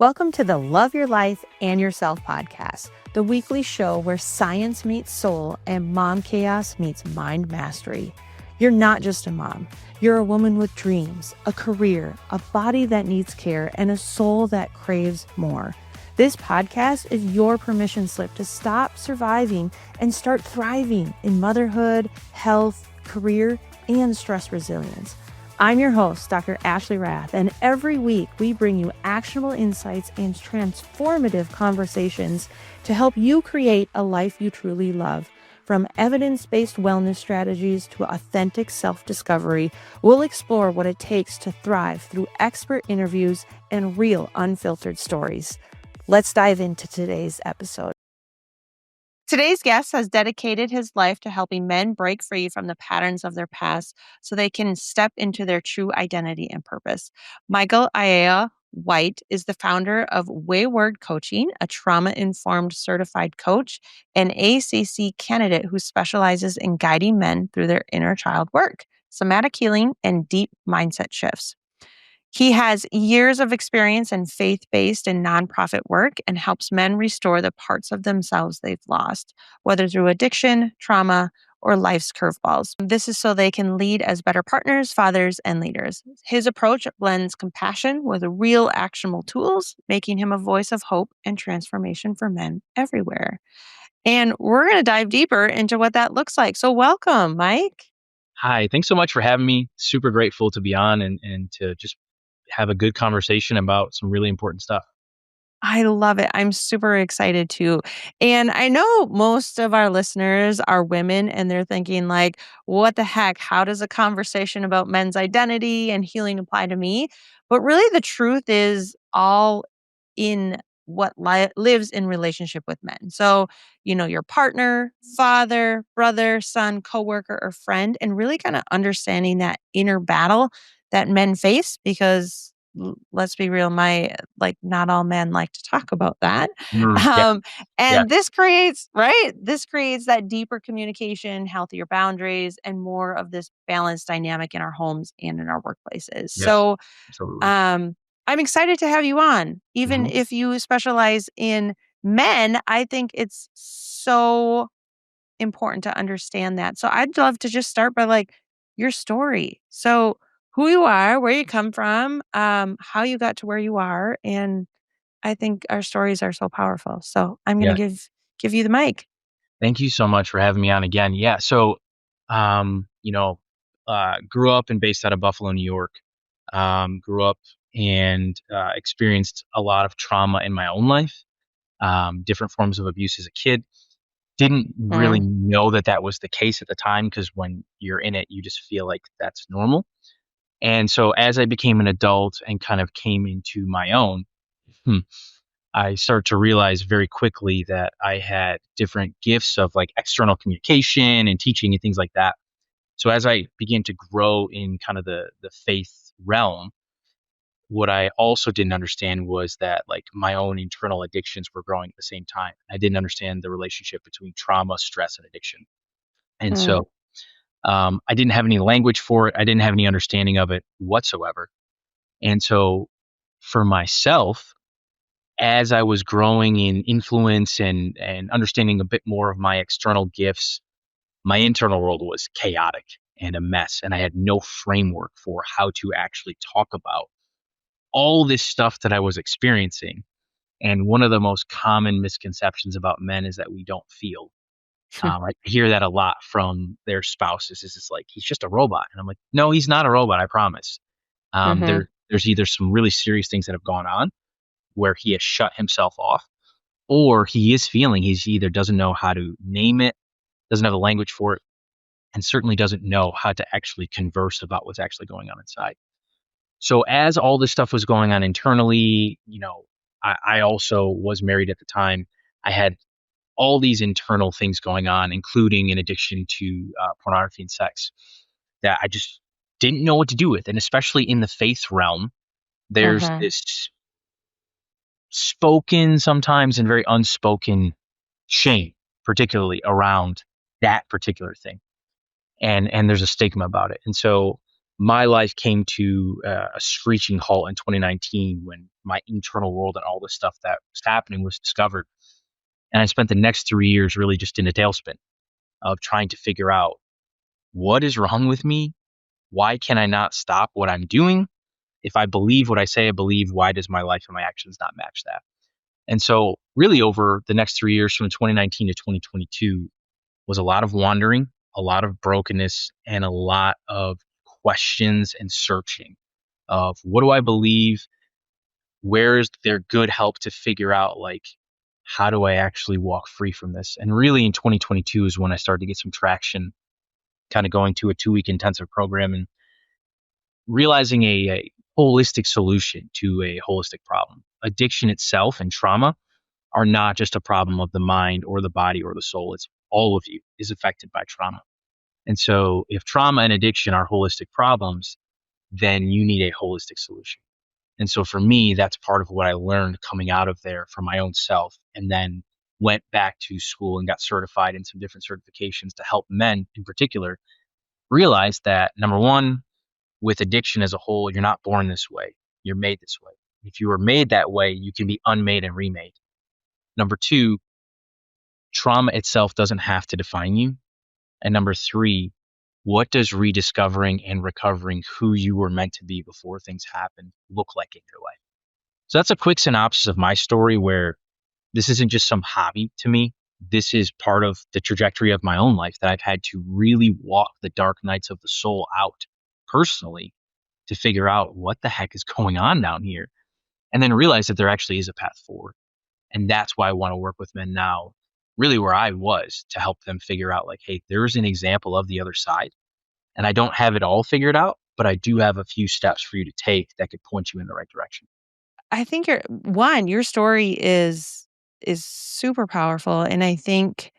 Welcome to the Love Your Life and Yourself podcast, the weekly show where science meets soul and mom chaos meets mind mastery. You're not just a mom. You're a woman with dreams, a career, a body that needs care, and a soul that craves more. This podcast is your permission slip to stop surviving and start thriving in motherhood, health, career, and stress resilience. I'm your host, Dr. Ashley Rath, and every week we bring you actionable insights and transformative conversations to help you create a life you truly love. From evidence-based wellness strategies to authentic self-discovery, we'll explore what it takes to thrive through expert interviews and real unfiltered stories. Let's dive into today's episode. Today's guest has dedicated his life to helping men break free from the patterns of their past so they can step into their true identity and purpose. Michael Ayala-White is the founder of Wayward Coaching, a trauma-informed certified coach, and ACC candidate who specializes in guiding men through their inner child work, somatic healing, and deep mindset shifts. He has years of experience in faith-based and nonprofit work and helps men restore the parts of themselves they've lost, whether through addiction, trauma, or life's curveballs. This is so they can lead as better partners, fathers, and leaders. His approach blends compassion with real actionable tools, making him a voice of hope and transformation for men everywhere. And we're going to dive deeper into what that looks like. So welcome, Mike. Hi, thanks so much for having me. Super grateful to be on and to just have a good conversation about some really important stuff. I love it. I'm super excited too. And I know most of our listeners are women and they're thinking like, what the heck? How does a conversation about men's identity and healing apply to me? But really the truth is all in what lives in relationship with men. So, your partner, father, brother, son, coworker, or friend, and really kind of understanding that inner battle that men face because let's be real, not all men like to talk about that. Yeah, Um, yeah, and this creates, right? This creates that deeper communication, healthier boundaries, and more of this balanced dynamic in our homes and in our workplaces. yes, So, absolutely. I'm excited to have you on. Even hmm if you specialize in men, I think it's so important to understand that. So I'd love to just start by your story. So who you are, where you come from, how you got to where you are, and I think our stories are so powerful. So I'm going to Yeah, give you the mic. thank you so much for having me on again. Yeah, so, um, you know, grew up and based out of Buffalo, New York. Grew up and experienced a lot of trauma in my own life, different forms of abuse as a kid. Didn't really Mm, know that that was the case at the time because when you're in it, you just feel like that's normal. And so as I became an adult and kind of came into my own, hmm, I started to realize very quickly that I had different gifts of like external communication and teaching and things like that. So as I began to grow in kind of the faith realm, what I also didn't understand was that like my own internal addictions were growing at the same time. I didn't understand the relationship between trauma, stress, and addiction. And mm, so I didn't have any language for it. I didn't have any understanding of it whatsoever. And so for myself, as I was growing in influence and understanding a bit more of my external gifts, my internal world was chaotic and a mess. And I had no framework for how to actually talk about all this stuff that I was experiencing. And one of the most common misconceptions about men is that we don't feel. I hear that a lot from their spouses. Is it's like he's just a robot, and I'm like, no, he's not a robot. I promise. mm-hmm. There's either some really serious things that have gone on where he has shut himself off, or he is feeling. He's either doesn't know how to name it, doesn't have the language for it, and certainly doesn't know how to actually converse about what's actually going on inside. So as all this stuff was going on internally, I also was married at the time. I had all these internal things going on, including an addiction to pornography and sex that I just didn't know what to do with. And especially in the faith realm, there's Mm-hmm. this spoken sometimes and very unspoken shame, particularly around that particular thing. And there's a stigma about it. And so my life came to a screeching halt in 2019 when my internal world and all the stuff that was happening was discovered. And I spent the next 3 years really just in a tailspin of trying to figure out what is wrong with me? Why can I not stop what I'm doing? If I believe what I say I believe, why does my life and my actions not match that? And so, really, over the next 3 years from 2019 to 2022 was a lot of wandering, a lot of brokenness, and a lot of questions and searching of what do I believe? Where is there good help to figure out, like, how do I actually walk free from this? And really, in 2022 is when I started to get some traction, kind of going to a 2 week intensive program and realizing a holistic solution to a holistic problem. Addiction itself and trauma are not just a problem of the mind or the body or the soul. It's all of you is affected by trauma. And so if trauma and addiction are holistic problems, then you need a holistic solution. And so for me, that's part of what I learned coming out of there for my own self, and then went back to school and got certified in some different certifications to help men in particular realize that number one, with addiction as a whole, you're not born this way. You're made this way. If you were made that way, you can be unmade and remade. Number two, trauma itself doesn't have to define you. And number three, what does rediscovering and recovering who you were meant to be before things happened look like in your life? So that's a quick synopsis of my story where this isn't just some hobby to me. This is part of the trajectory of my own life that I've had to really walk the dark nights of the soul out personally to figure out what the heck is going on down here and then realize that there actually is a path forward. And that's why I want to work with men now, really where I was, to help them figure out, like, hey, there's an example of the other side. And I don't have it all figured out, but I do have a few steps for you to take that could point you in the right direction. I think your story is super powerful, and I think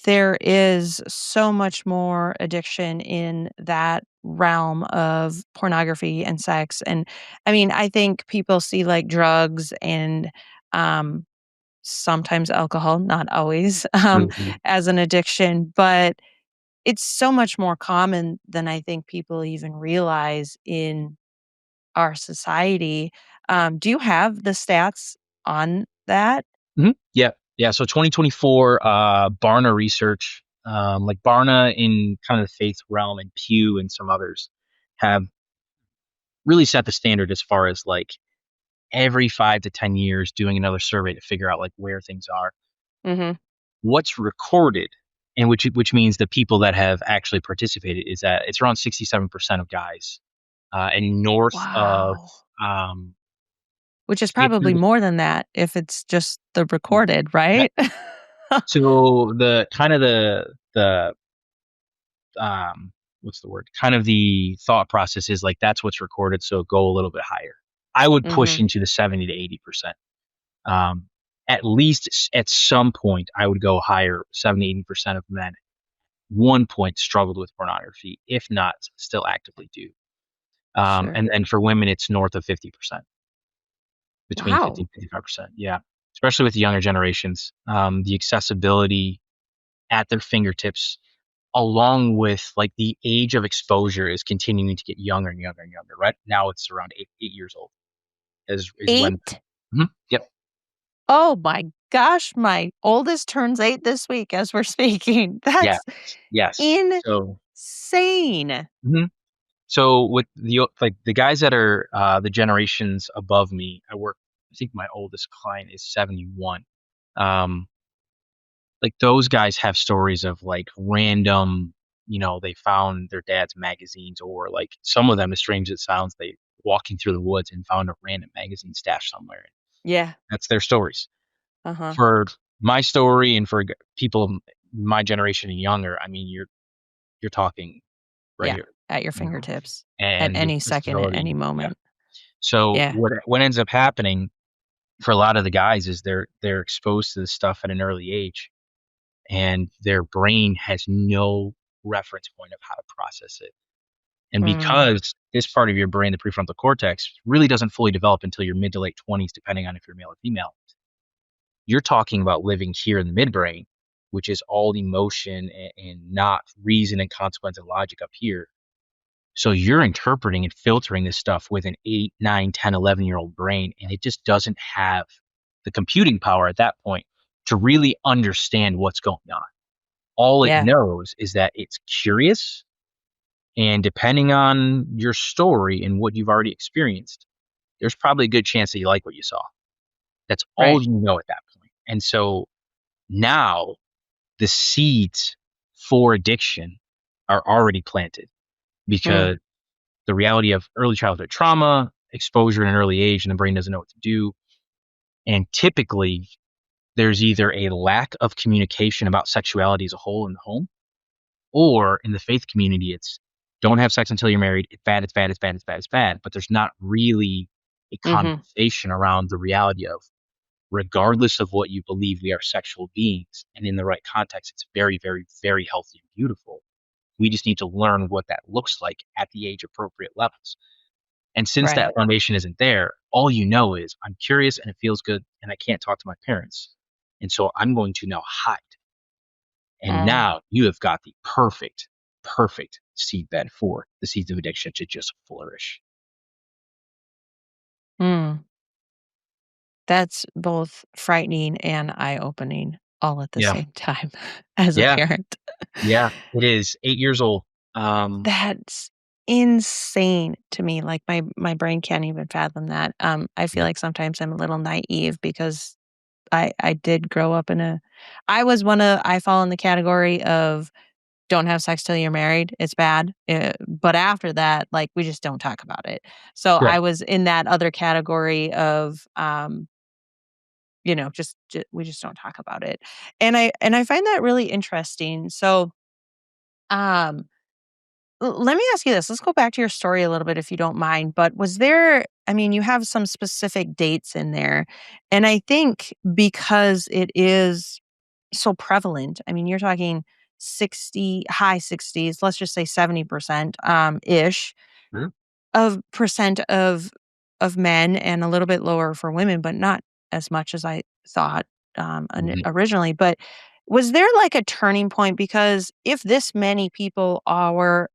there is so much more addiction in that realm of pornography and sex, and I mean, I think people see, like, drugs and, um, sometimes alcohol, not always, Mhm. as an addiction, but it's so much more common than I think people even realize in our society. Do you have the stats on that? Mhm. Yeah. Yeah. So 2024, Barna research, like Barna in kind of the faith realm and Pew and some others have really set the standard as far as like every 5 to 10 years doing another survey to figure out like where things are. Mhm. What's recorded, and which means the people that have actually participated is that it's around 67% of guys, and north of Wow. um, Which is if probably you're more than that if it's just the yeah, recorded, yeah. right? So the kind of the what's the word? Kind of the thought process is like that's what's recorded, so go a little bit higher. I would push Mhm. into the 70 to 80%. Um, at least at some point, I would go higher. 70, 80% of men one point struggled with pornography, if not still actively do. Sure. And then for women, it's north of 50%, between 50 Wow. and 55%. Yeah. Especially with the younger generations. The accessibility at their fingertips, along with like the age of exposure, is continuing to get younger and younger and younger. Right now, it's around 8 years old. Is when. 8? Mhm, yep. Oh my gosh, my oldest turns 8 this week as we're speaking. Yeah. That's Yes. So. insane. Mhm. So with like the guys that are the generations above me, I think my oldest client is 71. Um, like those guys have stories of like random, they found their dad's magazines, or like some of them, as strange as it sounds, they walking through the woods and found a random magazine stashed somewhere. Yeah. That's their stories. Uh-huh. For my story and for people my generation and younger, I mean, you're talking right Yeah. here, At your you know, fingertips at and the any second, at any accessibility. Yeah. moment. So Yeah. what ends up happening for a lot of the guys is they're exposed to this stuff at an early age, and their brain has no reference point of how to process it. And Mm. because this part of your brain, the prefrontal cortex, really doesn't fully develop until your mid to late 20s, depending on if you're male or female, you're talking about living here in the midbrain, which is all emotion and not reason and consequence and logic up here. So you're interpreting and filtering this stuff with an 8, 9, 10, 11-year-old brain, and it just doesn't have the computing power at that point to really understand what's going on. All it Yeah. knows is that it's curious, and depending on your story and what you've already experienced, there's probably a good chance that you like what you saw. That's all Right. you know at that point. And so now the seeds for addiction are already planted Mm. because the reality of early childhood trauma, exposure at an early age, and the brain doesn't know what to do. And typically, there's either a lack of communication about sexuality as a whole in the home, or in the faith community, it's don't have sex until you're married. It's bad, it's bad, it's bad, it's bad, it's bad. But there's not really a Mhm. conversation around the reality of, regardless of what you believe, we are sexual beings. And in the right context, it's very, very, very healthy and beautiful. We just need to learn what that looks like at the age appropriate levels. And since Right. that foundation isn't there, all you know is I'm curious and it feels good and I can't talk to my parents. And so I'm going to now hide. And Mm. now you have got the perfect, perfect seedbed for the seeds of addiction to just flourish. Mm. That's both frightening and eye-opening all at the Yeah. same time as a Yeah. parent. Yeah. It is 8 years old. That's insane to me, like, my brain can't even fathom that. I feel Yeah. like sometimes I'm a little naive because I did grow up in a I fall in the category of don't have sex till you're married, it's bad, but after that, like, we just don't talk about it. So, I Right. was in that other category of, we just don't talk about it. And I find that really interesting. So, um let me ask you this. Let's go back to your story a little bit if you don't mind. But was there, I mean, you have some specific dates in there. And I think because it is so prevalent, I mean, you're talking 60, high 60s, let's just say 70% ish Mhm. of percent of men and a little bit lower for women, but not as much as I thought Mhm. originally. But was there like a turning point? Because if this many people are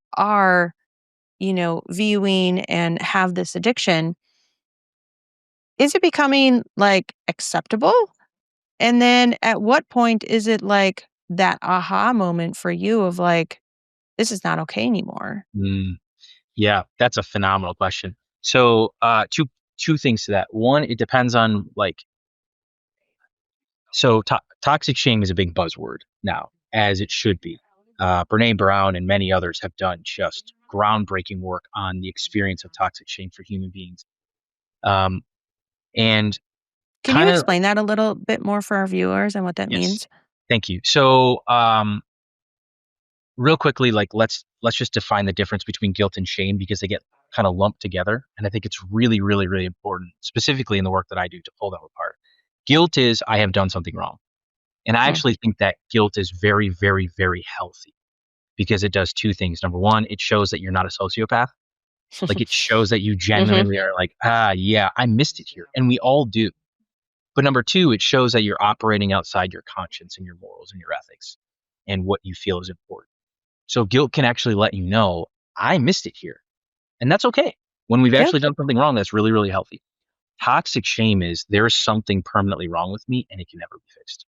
viewing and have this addiction, is it becoming like acceptable? And then at what point is it like that aha moment for you of like, this is not okay anymore? Mm. Yeah, that's a phenomenal question. So, two things to that. One, it depends on like, so toxic shame is a big buzzword now, as it should be. Brene Brown and many others have done just groundbreaking work on the experience of toxic shame for human beings. Um, and Can you kind of, explain that a little bit more for our viewers and what that yes, means? thank you. So, real quickly, like let's just define the difference between guilt and shame because they get kind of lumped together, and I think it's really, really, really important, specifically in the work that I do, to pull them apart. Guilt is I have done something wrong. And I Mm. actually think that guilt is very, very, very healthy because it does two things. Number one, it shows that you're not a sociopath. Like it shows that you Mhm. genuinely are like, yeah, I missed it here. And we all do. But number two, it shows that you're operating outside your conscience and your morals and your ethics and what you feel is important. So guilt can actually let you know, I missed it here. And that's okay. When we've Yeah. actually done something wrong, that's really, really healthy. Toxic shame is there is something permanently wrong with me and it can never be fixed.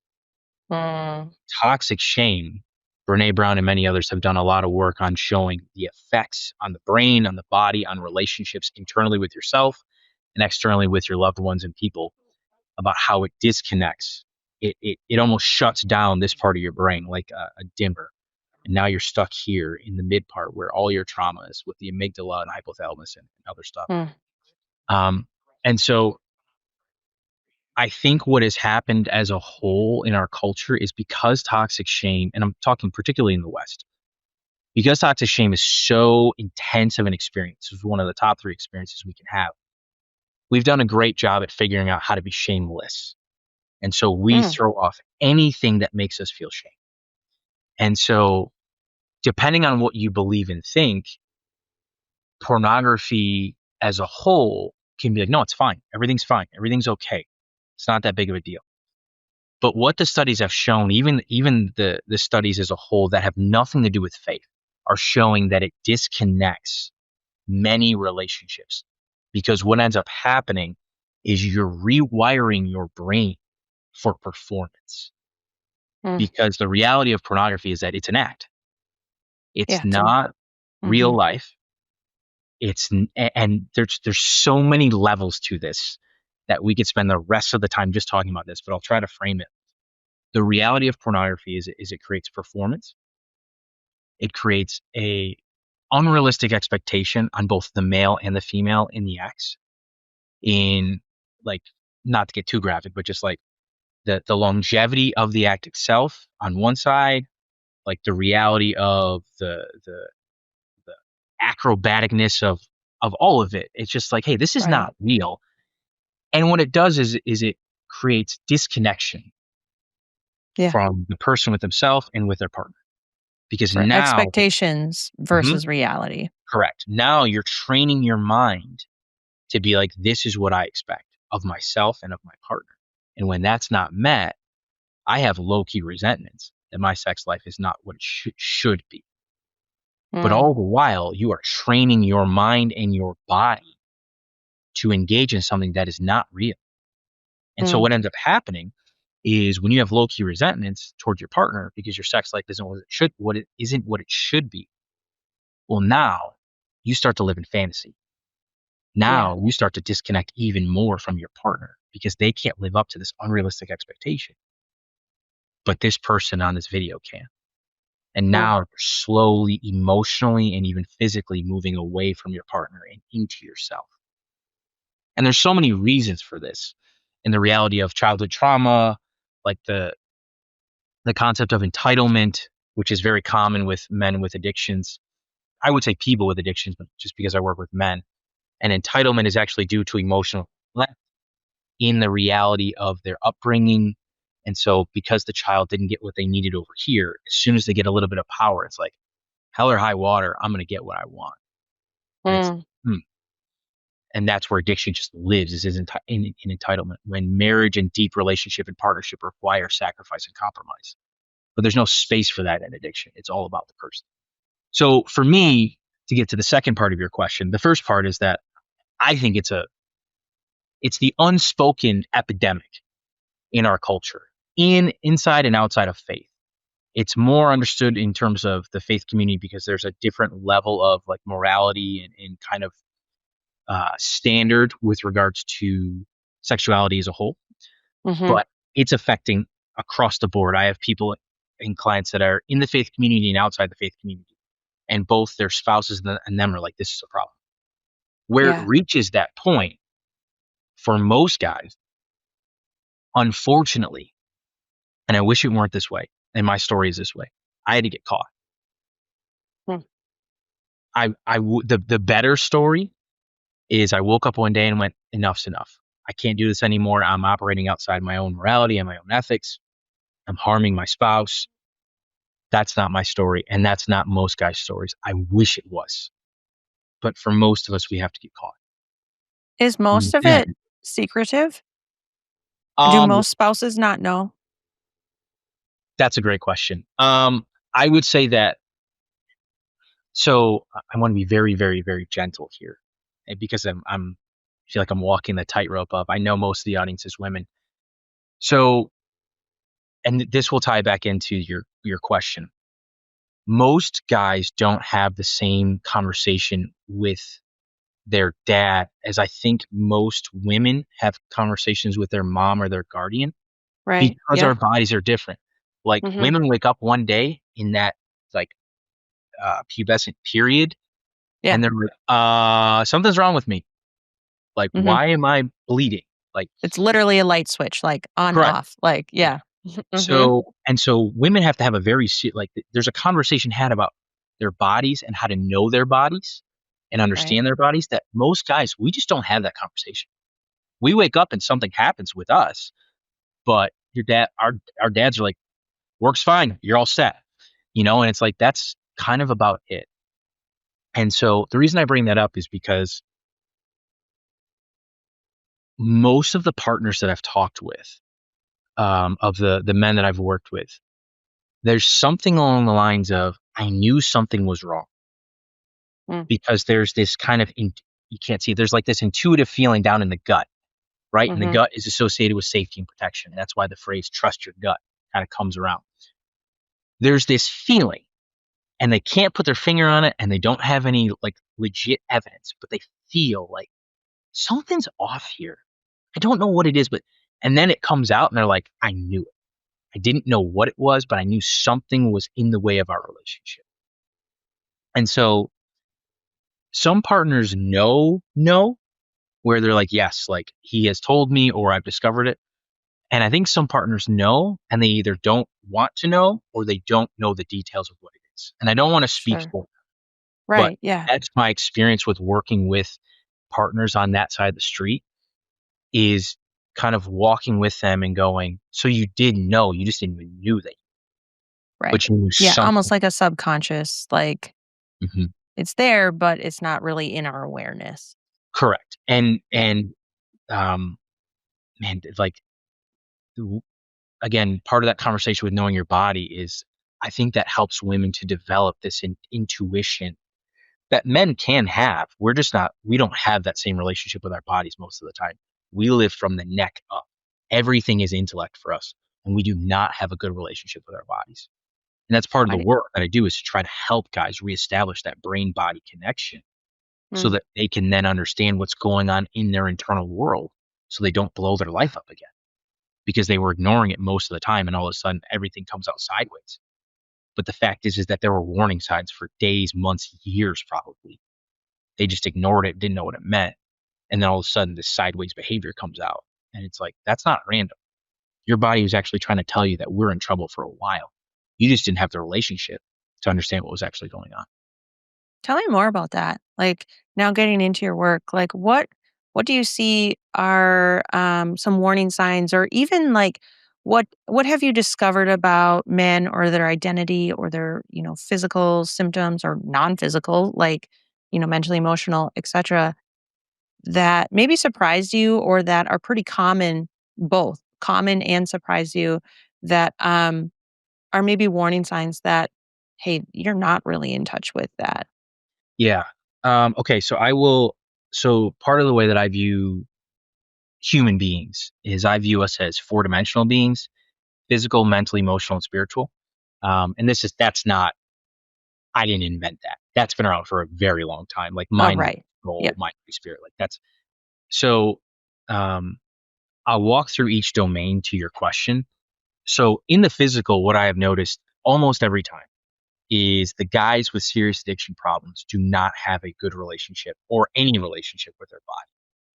Mm. Toxic shame, Brene Brown and many others have done a lot of work on showing the effects on the brain, on the body, on relationships internally with yourself and externally with your loved ones and people about how it disconnects. It almost shuts down this part of your brain like a dimmer. And now you're stuck here in the mid part where all your trauma is with the amygdala and hypothalamus and other stuff. Mm. Um, and so I think what has happened as a whole in our culture is because toxic shame, and I'm talking particularly in the West, because toxic shame is so intense of an experience, it's one of the top three experiences we can have. We've done a great job at figuring out how to be shameless. And so we Mm. throw off anything that makes us feel shame. And so, depending on what you believe and think, pornography as a whole can be like, no, it's fine. Everything's fine. Everything's okay. It's not that big of a deal. But what the studies have shown, even the studies as a whole that have nothing to do with faith, are showing that it disconnects many relationships, because what ends up happening is you're rewiring your brain for performance. Mm. Because the reality of pornography is that it's an act. It's Yeah. not real Mhm. life. And there's so many levels to this that we could spend the rest of the time just talking about this, but I'll try to frame it. The reality of pornography is it creates performance. It creates a unrealistic expectation on both the male and the female in the acts. In, like, not to get too graphic, but just like the longevity of the act itself on one side, like the reality of the acrobaticness of all of it. It's just like, hey, this is Right. not real. And what it does is it creates disconnection Yeah. from the person with themselves and with their partner. Because For now, expectations mhm, versus reality. correct. Now you're training your mind to be like, this is what I expect of myself and of my partner. And when that's not met, I have low key resentments that my sex life is not what it should be. But Mm. all the while, you are training your mind and your body to engage in something that is not real. And so Mm. what ends up happening is when you have low key resentments toward your partner because your sex life isn't what it isn't what it should be. Well, now you start to live in fantasy. Yeah. Now you start to disconnect even more from your partner because they can't live up to this unrealistic expectation. But this person on this video can. And Mm. now you're slowly, emotionally, and even physically moving away from your partner and into yourself. And there's so many reasons for this. And the reality of childhood trauma, like the concept of entitlement, which is very common with men with addictions. I would say people with addictions, but just because I work with men. And entitlement is actually due to emotional neglect in the reality of their upbringing. And so because the child didn't get what they needed over here, as soon as they get a little bit of power, it's like, hell or high water, I'm going to get what I want. And it's, Mm. hmm. And that's where addiction just lives, is in entitlement. When marriage and deep relationship and partnership require sacrifice and compromise. But there's no space for that in addiction. It's all about the person. So for me, to get to the second part of your question, the first part is that I think it's the unspoken epidemic in our culture, inside and outside of faith. It's more understood in terms of the faith community because there's a different level of like morality and kind of standard with regards to sexuality as a whole. Mhm. But it's affecting across the board. I have people and clients that are in the faith community and outside the faith community, and both their spouses and them are like, this is a problem. Where it Yeah. reaches that point for most guys, unfortunately, and I wish it weren't this way, and my story is this way, I had to get caught. Mm. The better story is I woke up one day and went, enough's enough. I can't do this anymore. I'm operating outside my own morality and my own ethics. I'm harming my spouse. That's not my story, and that's not most guys' stories. I wish it was, but for most of us, we have to get caught. Is And most of then, it secretive? Do um, most spouses not know? that's a great question. I would say that. So I want to be very, very, very gentle here, because I'm I feel like I'm walking the tightrope of. I know most of the audience is women, so and this will tie back into your question. Most guys don't have the same conversation with their dad as I think most women have conversations with their mom or their guardian, Right. because Yeah. our bodies are different. Like Mhm. women wake up one day in that like pubescent period Yeah. and they're like, something's wrong with me. Like, Mhm. why am I bleeding? Like, It's literally a light switch, like on correct. off. Like, Yeah. yeah. Mhm. So women have to have a there's a conversation had about their bodies and how to know their bodies and Right. understand their bodies that most guys, we just don't have that conversation. We wake up and something happens with us, but our dads are like, works fine, you're all set, and it's like that's kind of about it. And so the reason I bring that up is because most of the partners that I've talked with, of the men that I've worked with, there's something along the lines of, I knew something was wrong. Mm, because there's this kind of, you can't see, there's like this intuitive feeling down in the gut, right? And the mm-hmm. gut is associated with safety and protection. That's why the phrase trust your gut kind of comes around. There's this feeling, and they can't put their finger on it, and they don't have any like legit evidence, but they feel like something's off here. I don't know what it is, but, and then it comes out and they're like, I knew it. I didn't know what it was, but I knew something was in the way of our relationship. And so some partners know where they're like, yes, like he has told me or I've discovered it. And I think some partners know and they either don't want to know or they don't know the details of what it is. And I don't want to speak Sure. for them, but Right. Yeah. that's my experience with working with partners on that side of the street, is kind of walking with them and going, so you did know, you just didn't even knew that, Right. but you knew Yeah. Almost something. like a subconscious, like Mhm. it's there, but it's not really in our awareness. Correct. And, Yeah. um, man, like, w- again, part of that conversation with knowing your body is, I think that helps women to develop this intuition that men can have. We're just not, we don't have that same relationship with our bodies most of the time. We live from the neck up. Everything is intellect for us, and we do not have a good relationship with our bodies. And that's part of the I work that I do, is to try to help guys reestablish that brain body connection so mm, that they can then understand what's going on in their internal world so they don't blow their life up again because they were ignoring it most of the time and all of a sudden everything comes out sideways. But the fact is that there were warning signs for days, months, years probably. They just ignored it, didn't know what it meant. And then all of a sudden this sideways behavior comes out. And it's like, that's not random. Your body was actually trying to tell you that we're in trouble for a while. You just didn't have the relationship to understand what was actually going on. tell me more about that. Like now getting into your work, like what do you see are some warning signs or even like what have you discovered about men or their identity or their, physical symptoms or non-physical, like, mentally, emotional, etc., that maybe surprised you or that are pretty common, both common and surprised you that are maybe warning signs that, hey, you're not really in touch with that. Yeah. Okay. So part of the way that I view human beings is I view us as four-dimensional beings: physical, mental, emotional, and spiritual. And that's not, I didn't invent that. That's been around for a very long time. Like Oh, mind, right. soul, Yep. mind, spirit. Like that's so. Um, I'll walk through each domain to your question. So in the physical, what I have noticed almost every time is the guys with serious addiction problems do not have a good relationship or any relationship with their body.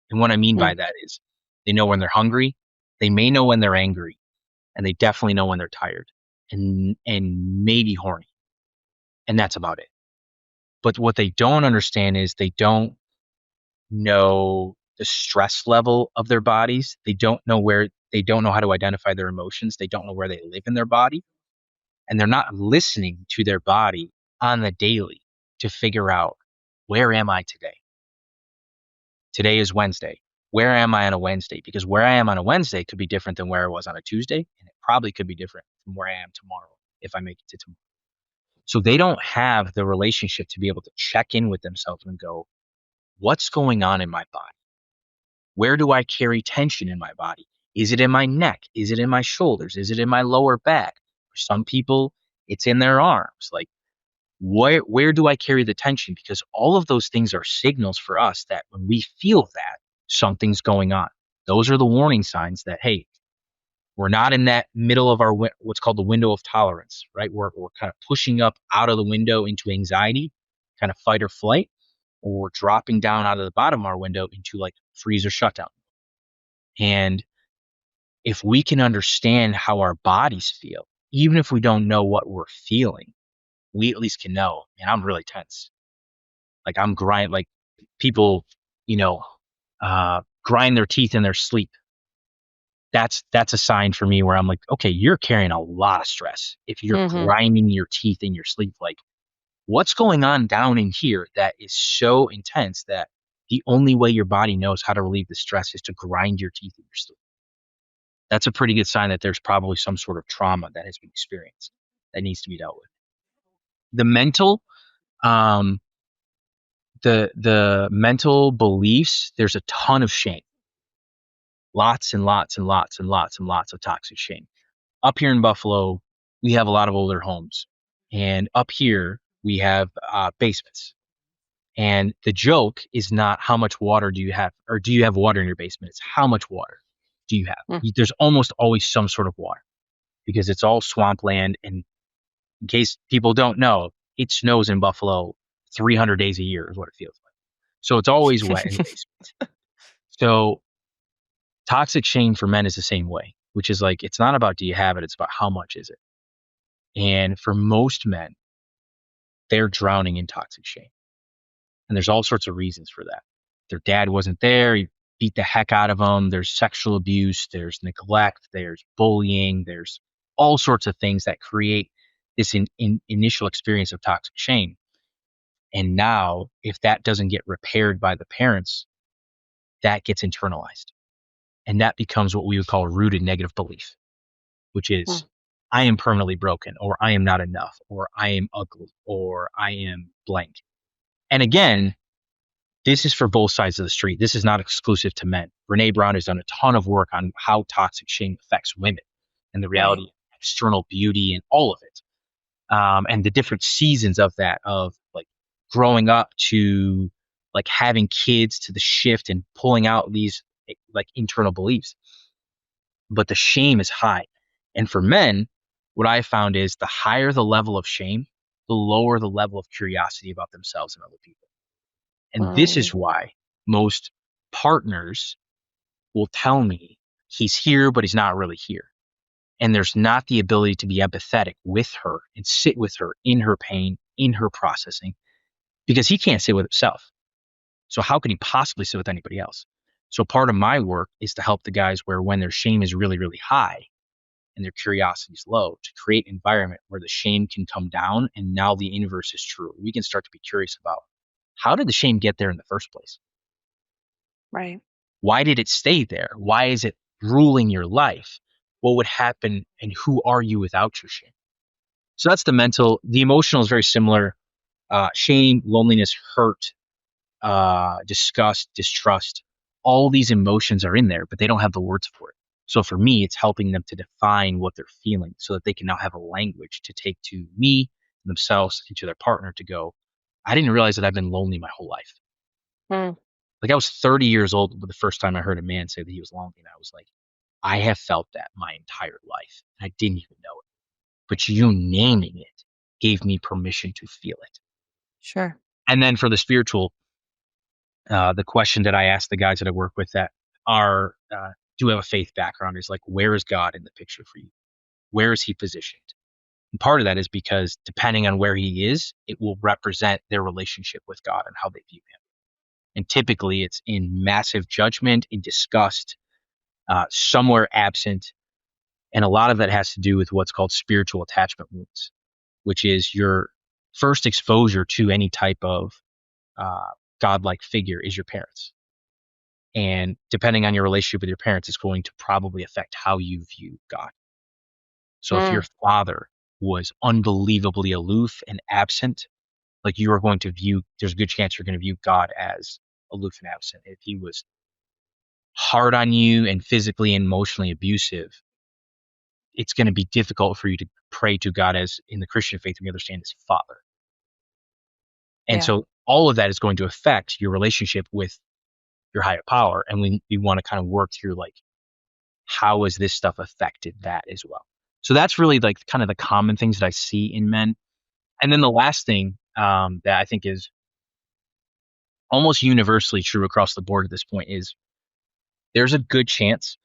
And what I mean by Mm, that is they know when they're hungry, they may know when they're angry, and they definitely know when they're tired and maybe horny. And that's about it. But what they don't understand is they don't know the stress level of their bodies. They don't know how to identify their emotions. They don't know where they live in their body. And they're not listening to their body on the daily to figure out, where am I today? Today is Wednesday. Where am I on a Wednesday? Because where I am on a Wednesday could be different than where I was on a Tuesday, and it probably could be different from where I am tomorrow if I make it to tomorrow. So they don't have the relationship to be able to check in with themselves and go, what's going on in my body? Where do I carry tension in my body? Is it in my neck? Is it in my shoulders? Is it in my lower back? For some people, it's in their arms. Like, where do I carry the tension? Because all of those things are signals for us that when we feel that, something's going on. Those are the warning signs that, hey, we're not in that middle of our what's called the window of tolerance, right? We're kind of pushing up out of the window into anxiety, kind of fight or flight, or we're dropping down out of the bottom of our window into like freeze or shutdown. And if we can understand how our bodies feel, even if we don't know what we're feeling, we at least can know, man, I'm really tense. Like I'm grind like people, you know, grind their teeth in their sleep. That's a sign for me where I'm like, okay, you're carrying a lot of stress. If you're mhm. grinding your teeth in your sleep, like what's going on down in here that is so intense that the only way your body knows how to relieve the stress is to grind your teeth in your sleep. That's a pretty good sign that there's probably some sort of trauma that has been experienced that needs to be dealt with. The mental, um, the mental beliefs, there's a ton of shame. Lots and lots and lots and lots and lots of toxic shame. Up here in Buffalo, we have a lot of older homes. And up here, we have basements. And the joke is not how much water do you have, or do you have water in your basement? It's how much water do you have? Mm. There's almost always some sort of water because it's all swampland. And in case people don't know, it snows in Buffalo 300 days a year is what it feels like. So it's always wet in the basement. So toxic shame for men is the same way, which is like, it's not about do you have it, it's about how much is it. And for most men, they're drowning in toxic shame. And there's all sorts of reasons for that. Their dad wasn't there, he beat the heck out of them. There's sexual abuse, there's neglect, there's bullying, there's all sorts of things that create this initial experience of toxic shame. And now, if that doesn't get repaired by the parents, that gets internalized. And that becomes what we would call a rooted negative belief, which is I am permanently broken, or I am not enough, or I am ugly, or I am blank. And again, this is for both sides of the street. This is not exclusive to men. Brene Brown has done a ton of work on how toxic shame affects women and the reality of external beauty and all of it. And the different seasons of that, of like growing up to like having kids, to the shift and pulling out these like internal beliefs. But the shame is high. And for men, what I found is the higher the level of shame, the lower the level of curiosity about themselves and other people. And this is why most partners will tell me he's here, but he's not really here. And there's not the ability to be empathetic with her and sit with her in her pain, in her processing, because he can't sit with himself. So how can he possibly sit with anybody else? So part of my work is to help the guys where when their shame is really, really high and their curiosity is low, to create an environment where the shame can come down and now the inverse is true. We can start to be curious about how did the shame get there in the first place? Right. Why did it stay there? Why is it ruling your life? What would happen and who are you without your shame? So that's the mental. The emotional is very similar. Shame, loneliness, hurt, disgust, distrust. All these emotions are in there, but they don't have the words for it. So for me, it's helping them to define what they're feeling so that they can now have a language to take to me, themselves, and to their partner to go, I didn't realize that I've been lonely my whole life. Like I was 30 years old the first time I heard a man say that he was lonely. And I was like, I have felt that my entire life. I didn't even know it. But you naming it gave me permission to feel it. Sure. And then for the spiritual, the question that I ask the guys that I work with that are do have a faith background is like, where is God in the picture for you? Where is he positioned? And part of that is because depending on where he is, it will represent their relationship with God and how they view him. And typically it's in massive judgment, in disgust, somewhere absent. And a lot of that has to do with what's called spiritual attachment wounds, which is your first exposure to any type of godlike figure is your parents. And depending on your relationship with your parents, it's going to probably affect how you view God. So if your father was unbelievably aloof and absent, like you are going to view, there's a good chance you're going to view God as aloof and absent. If he was hard on you and physically and emotionally abusive, it's going to be difficult for you to pray to God as in the Christian faith we understand as Father. And so all of that is going to affect your relationship with your higher power. And we want to kind of work through like, how has this stuff affected that as well? So that's really like kind of the common things that I see in men. And then the last thing that I think is almost universally true across the board at this point is there's a good chance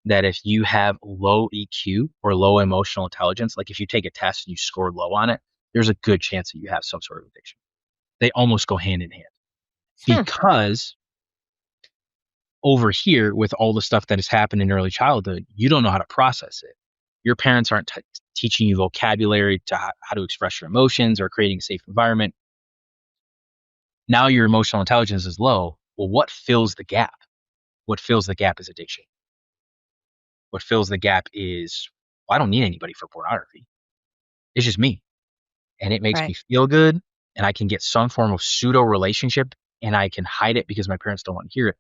that if you have low EQ or low emotional intelligence, like if you take a test and you score low on it, there's a good chance that you have some sort of addiction. They almost go hand in hand because over here with all the stuff that has happened in early childhood, you don't know how to process it. Your parents aren't teaching you vocabulary to how to express your emotions or creating a safe environment. Now your emotional intelligence is low. Well, what fills the gap? What fills the gap is addiction. What fills the gap is, well, I don't need anybody for pornography. It's just me. And it makes me feel good. And I can get some form of pseudo relationship and I can hide it because my parents don't want to hear it.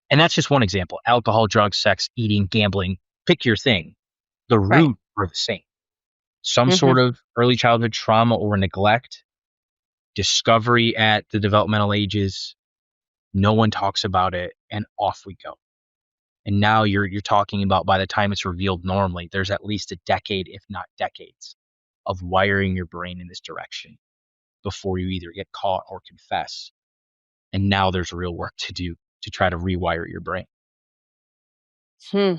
And that's just one example. Alcohol, drugs, sex, eating, gambling, pick your thing. The Right. root are the same. Some Hmm. sort of early childhood trauma or neglect, discovery at the developmental ages. No one talks about it, and off we go. And now you're talking about, by the time it's revealed normally, there's at least a decade, if not decades, of wiring your brain in this direction before you either get caught or confess. And now there's real work to do to try to rewire your brain. Hmm.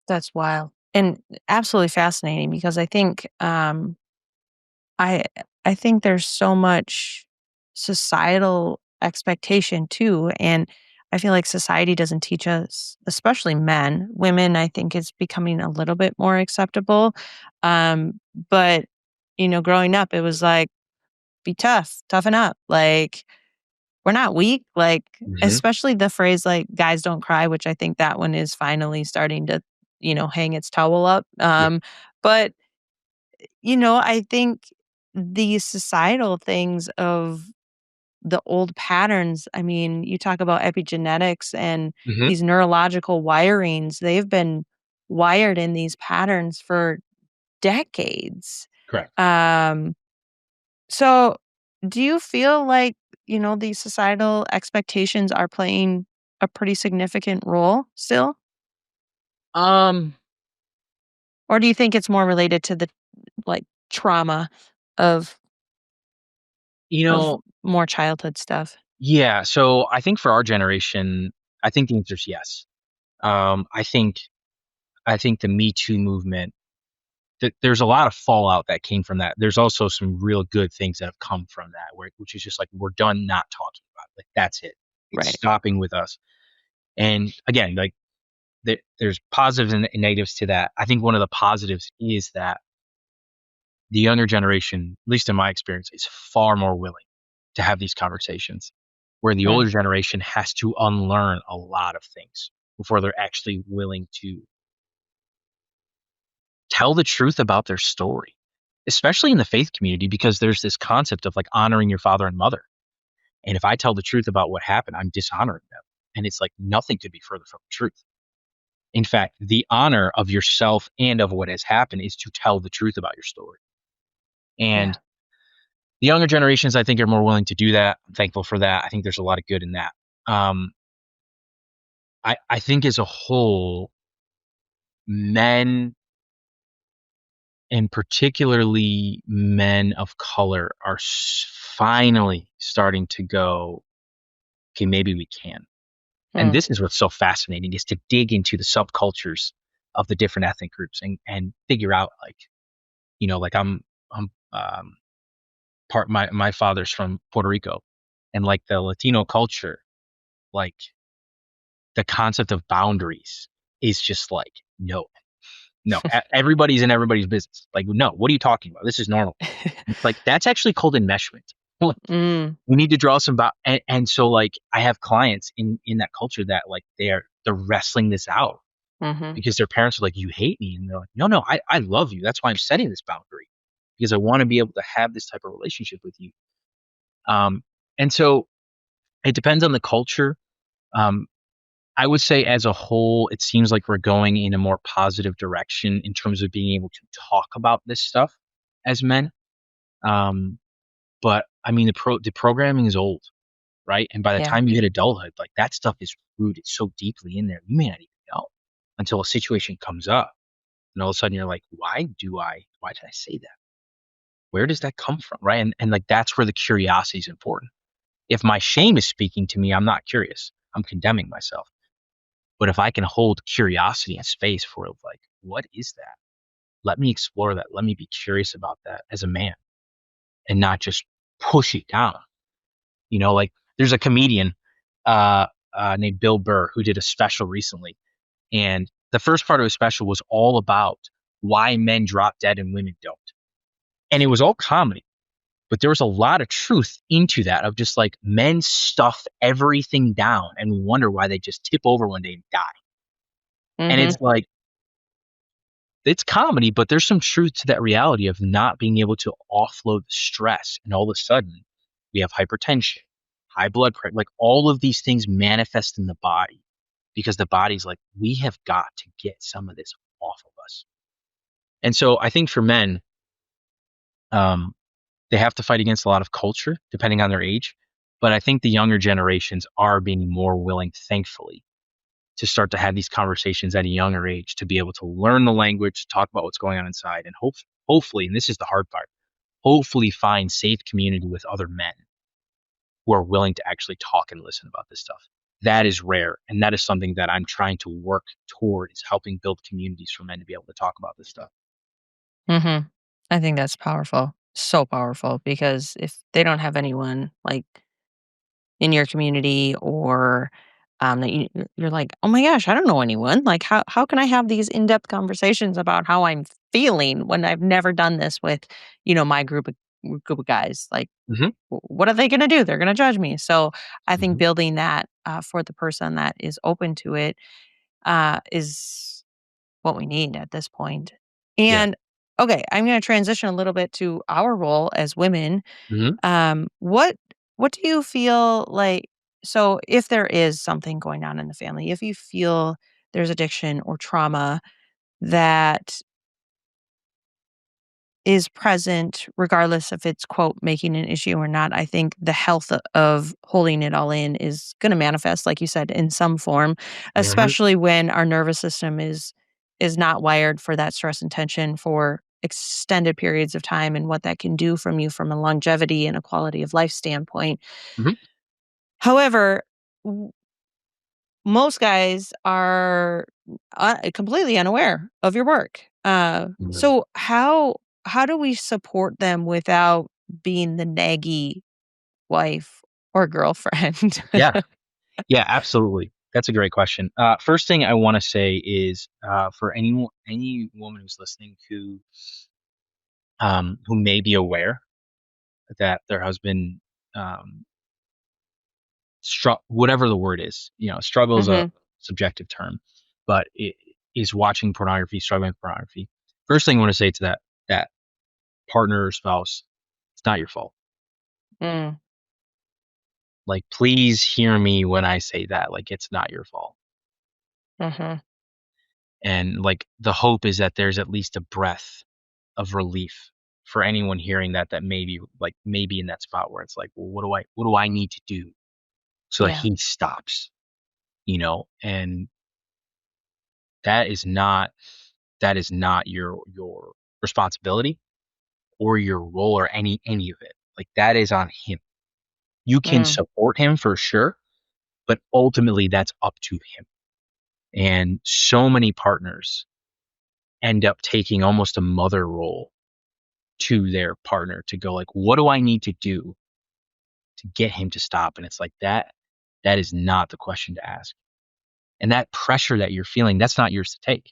That's wild and absolutely fascinating because I I think there's so much societal expectation too, and I feel like society doesn't teach us, especially men. Women, I think, is becoming a little bit more acceptable. But growing up, it was like, be tough, toughen up. Like, we're not weak. Like, Hmm. especially the phrase like guys don't cry, which I think that one is finally starting to, hang its towel up. Yeah. But I think the societal things of the old patterns, I mean, you talk about epigenetics and Hmm. these neurological wirings, they've been wired in these patterns for decades. Correct. Um, so do you feel like, these societal expectations are playing a pretty significant role still? Um, Or do you think it's more related to the like trauma of you of know, more childhood stuff? yeah. So I think for our generation, I think the answer is yes. I think the Me Too movement, there's a lot of fallout that came from that. There's also some real good things that have come from that, which is just like, we're done not talking about it. Like, that's it. It's Right. stopping with us. And again, like, there's positives and negatives to that. I think one of the positives is that the younger generation, at least in my experience, is far more willing to have these conversations, where the Mm, older generation has to unlearn a lot of things before they're actually willing to tell the truth about their story, especially in the faith community, because there's this concept of like honoring your father and mother. And if I tell the truth about what happened, I'm dishonoring them. And it's like, nothing could be further from the truth. In fact, the honor of yourself and of what has happened is to tell the truth about your story. yeah. And the younger generations, I think, are more willing to do that. I'm thankful for that. I think there's a lot of good in that. Um, I think as a whole, men, and particularly men of color, are finally starting to go, okay, maybe we can. And Mm, this is what's so fascinating, is to dig into the subcultures of the different ethnic groups and figure out, like, like, I'm part, my father's from Puerto Rico, and like the Latino culture, like, the concept of boundaries is just like, no, no, everybody's in everybody's business. Like, no, what are you talking about? This is normal. It's like, that's actually called enmeshment. Like, mm, we need to draw some and so, like, I have clients in that culture that, like, they're wrestling this out mhm, because their parents are like, you hate me, and they're like, no, no, I love you. That's why I'm setting this boundary, because I want to be able to have this type of relationship with you. Um, and so it depends on the culture. Um, I would say as a whole, it seems like we're going in a more positive direction in terms of being able to talk about this stuff as men. Um, but I mean, the programming is old, right? And by the yeah, time you hit adulthood, like, that stuff is rooted so deeply in there, you may not even know until a situation comes up, and all of a sudden you're like, why did I say that? Where does that come from, right? And like, that's where the curiosity is important. If my shame is speaking to me, I'm not curious. I'm condemning myself. But if I can hold curiosity and space for, like, what is that? Let me explore that. Let me be curious about that as a man, and not just push it down. Like, there's a comedian named Bill Burr who did a special recently, and the first part of his special was all about why men drop dead and women don't. And it was all comedy, but there was a lot of truth into that, of just like, men stuff everything down and we wonder why they just tip over one day and die. And mhm, it's like, it's comedy, but there's some truth to that reality of not being able to offload the stress. And all of a sudden, We have hypertension, high blood pressure. Like all of these things manifest in the body because the body's like, we have got to get some of this off of us. And so I think for men, um, they have to fight against a lot of culture depending on their age. But I think the younger generations are being more willing, thankfully, to start to have these conversations at a younger age to be able to learn the language, talk about what's going on inside, and hopefully, and this is the hard part, hopefully find safe community with other men who are willing to actually talk and listen about this stuff. That is rare, and that is something that I'm trying to work toward is helping build communities for men to be able to talk about this stuff. Mhm. I think that's powerful. So powerful because if they don't have anyone, like, in your community or, that you're like, "Oh my gosh, I don't know anyone." Like, how can I have these in-depth conversations about how I'm feeling when I've never done this with, my group of guys? Like, Hmm. what are they gonna do? They're gonna judge me. So, I think Hmm. building that, for the person that is open to it, is what we need at this point. Yeah. And, okay, I'm gonna transition a little bit to our role as women. Hmm. What do you feel like, so if there is something going on in the family, if you feel there's addiction or trauma that is present, regardless if it's, quote, making an issue or not, I think the health of holding it all in is going to manifest, like you said, in some form, Hmm. especially when our nervous system is not wired for that stress and tension for extended periods of time and what that can do from you from a longevity and a quality of life standpoint. Hmm. However, most guys are, completely unaware of your work. So how do we support them without being the naggy wife or girlfriend? Yeah. Yeah, absolutely. That's a great question. First thing I want to say is for any woman who's listening who may be aware that their husband um, whatever the word is, struggle is a Mhm, subjective term, but it is watching pornography, struggling with pornography. First thing I want to say to that partner or spouse, it's not your fault. mm, Like, please hear me when I say that. Like, it's not your fault. mhm, And like the hope is that there's at least a breath of relief for anyone hearing that maybe in that spot where it's like, well, what do I need to do so that yeah, he stops? And that is not your responsibility or your role or any of it. Like that is on him. You can mm, support him for sure, but ultimately that's up to him. And so many partners end up taking almost a mother role to their partner to go like, what do I need to do to get him to stop? And it's like that is not the question to ask. And that pressure that you're feeling, that's not yours to take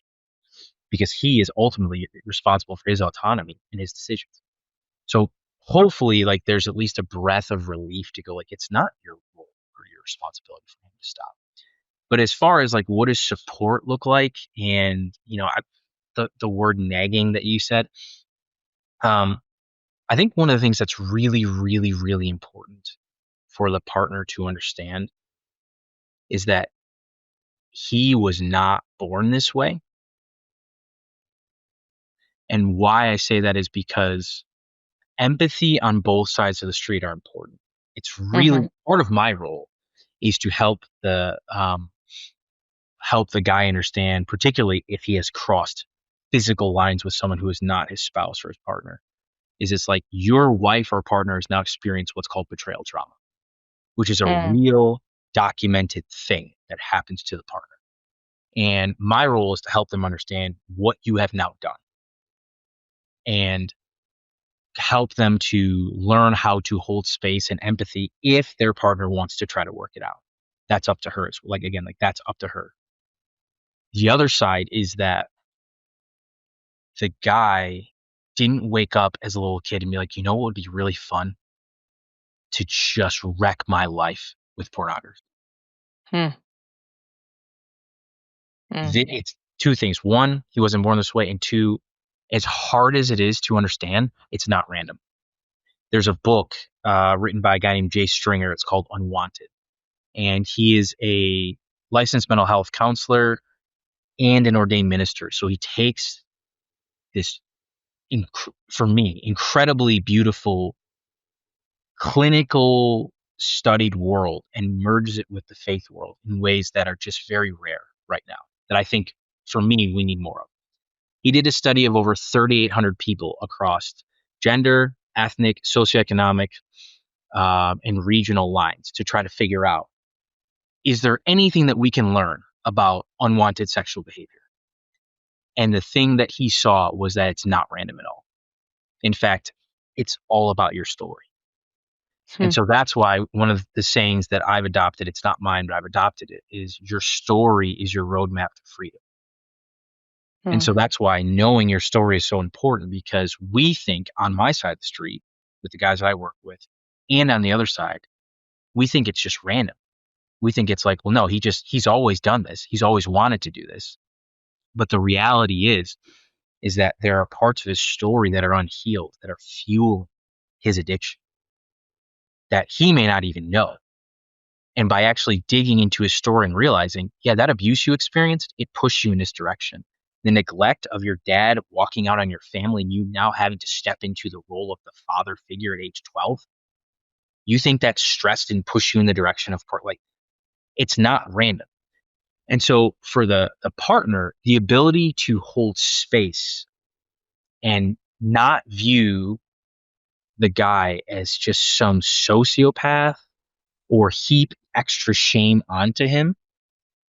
because he is ultimately responsible for his autonomy and his decisions. So hopefully like there's at least a breath of relief to go like it's not your role or your responsibility for him to stop. But as far as like what does support look like and the word nagging that you said, um I think one of the things that's really, really, really important for the partner to understand is that he was not born this way. And why I say that is because empathy on both sides of the street are important. It's mhm, really part of my role is to help the guy understand, particularly if he has crossed physical lines with someone who is not his spouse or his partner. Is it's like your wife or partner has now experienced what's called betrayal trauma, which is a mm, real documented thing that happens to the partner. And my role is to help them understand what you have now done and help them to learn how to hold space and empathy if their partner wants to try to work it out. That's up to her. Like again, like that's up to her. The other side is that the guy didn't wake up as a little kid and be like, you know what would be really fun? To just wreck my life with pornography. hmm, mm, It's two things. One, he wasn't born this way. And two, as hard as it is to understand, it's not random. There's a book. written by a guy named Jay Stringer. It's called Unwanted. And he is a licensed mental health counselor and an ordained minister. So he takes this, for me, incredibly beautiful clinical studied world and merges it with the faith world in ways that are just very rare right now, that I think, for me, we need more of. He did a study of over 3,800 people across gender, ethnic, socioeconomic, and regional lines to try to figure out, is there anything that we can learn about unwanted sexual behavior? And the thing that he saw was that it's not random at all. In fact, it's all about your story. Hmm. And so that's why one of the sayings that I've adopted, it's not mine, but I've adopted it, is your story is your roadmap to freedom. And Hmm. so that's why knowing your story is so important, because we think on my side of the street with the guys I work with and on the other side, we think it's just random. We think it's like, well, no, he's always done this. He's always wanted to do this. But the reality is that there are parts of his story that are unhealed, that are fueling his addiction that he may not even know. And by actually digging into his story and realizing, yeah, that abuse you experienced, it pushed you in this direction. The neglect of your dad walking out on your family and you now having to step into the role of the father figure at age 12, you think that stressed and pushed you in the direction of part, like, it's not random. And so for the partner, the ability to hold space and not view the guy as just some sociopath or heap extra shame onto him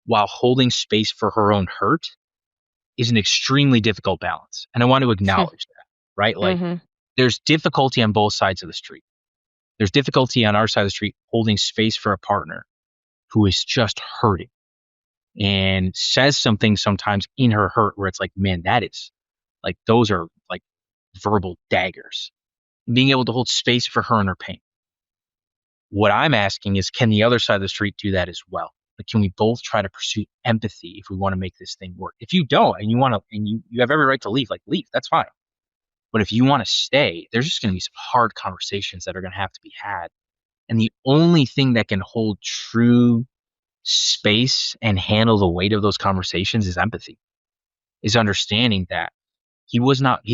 while holding space for her own hurt is an extremely difficult balance. And I want to acknowledge that, right? Like, Mm-hmm. there's difficulty on both sides of the street. There's difficulty on our side of the street holding space for a partner who is just hurting and says something sometimes in her hurt where it's like, man, that is like, those are like verbal daggers. Being able to hold space for her and her pain. What I'm asking is, can the other side of the street do that as well? Like, can we both try to pursue empathy if we want to make this thing work? If you don't, and you want to, and you have every right to leave, like, leave, that's fine. But if you want to stay, there's just going to be some hard conversations that are going to have to be had. And the only thing that can hold true space and handle the weight of those conversations is empathy, is understanding that he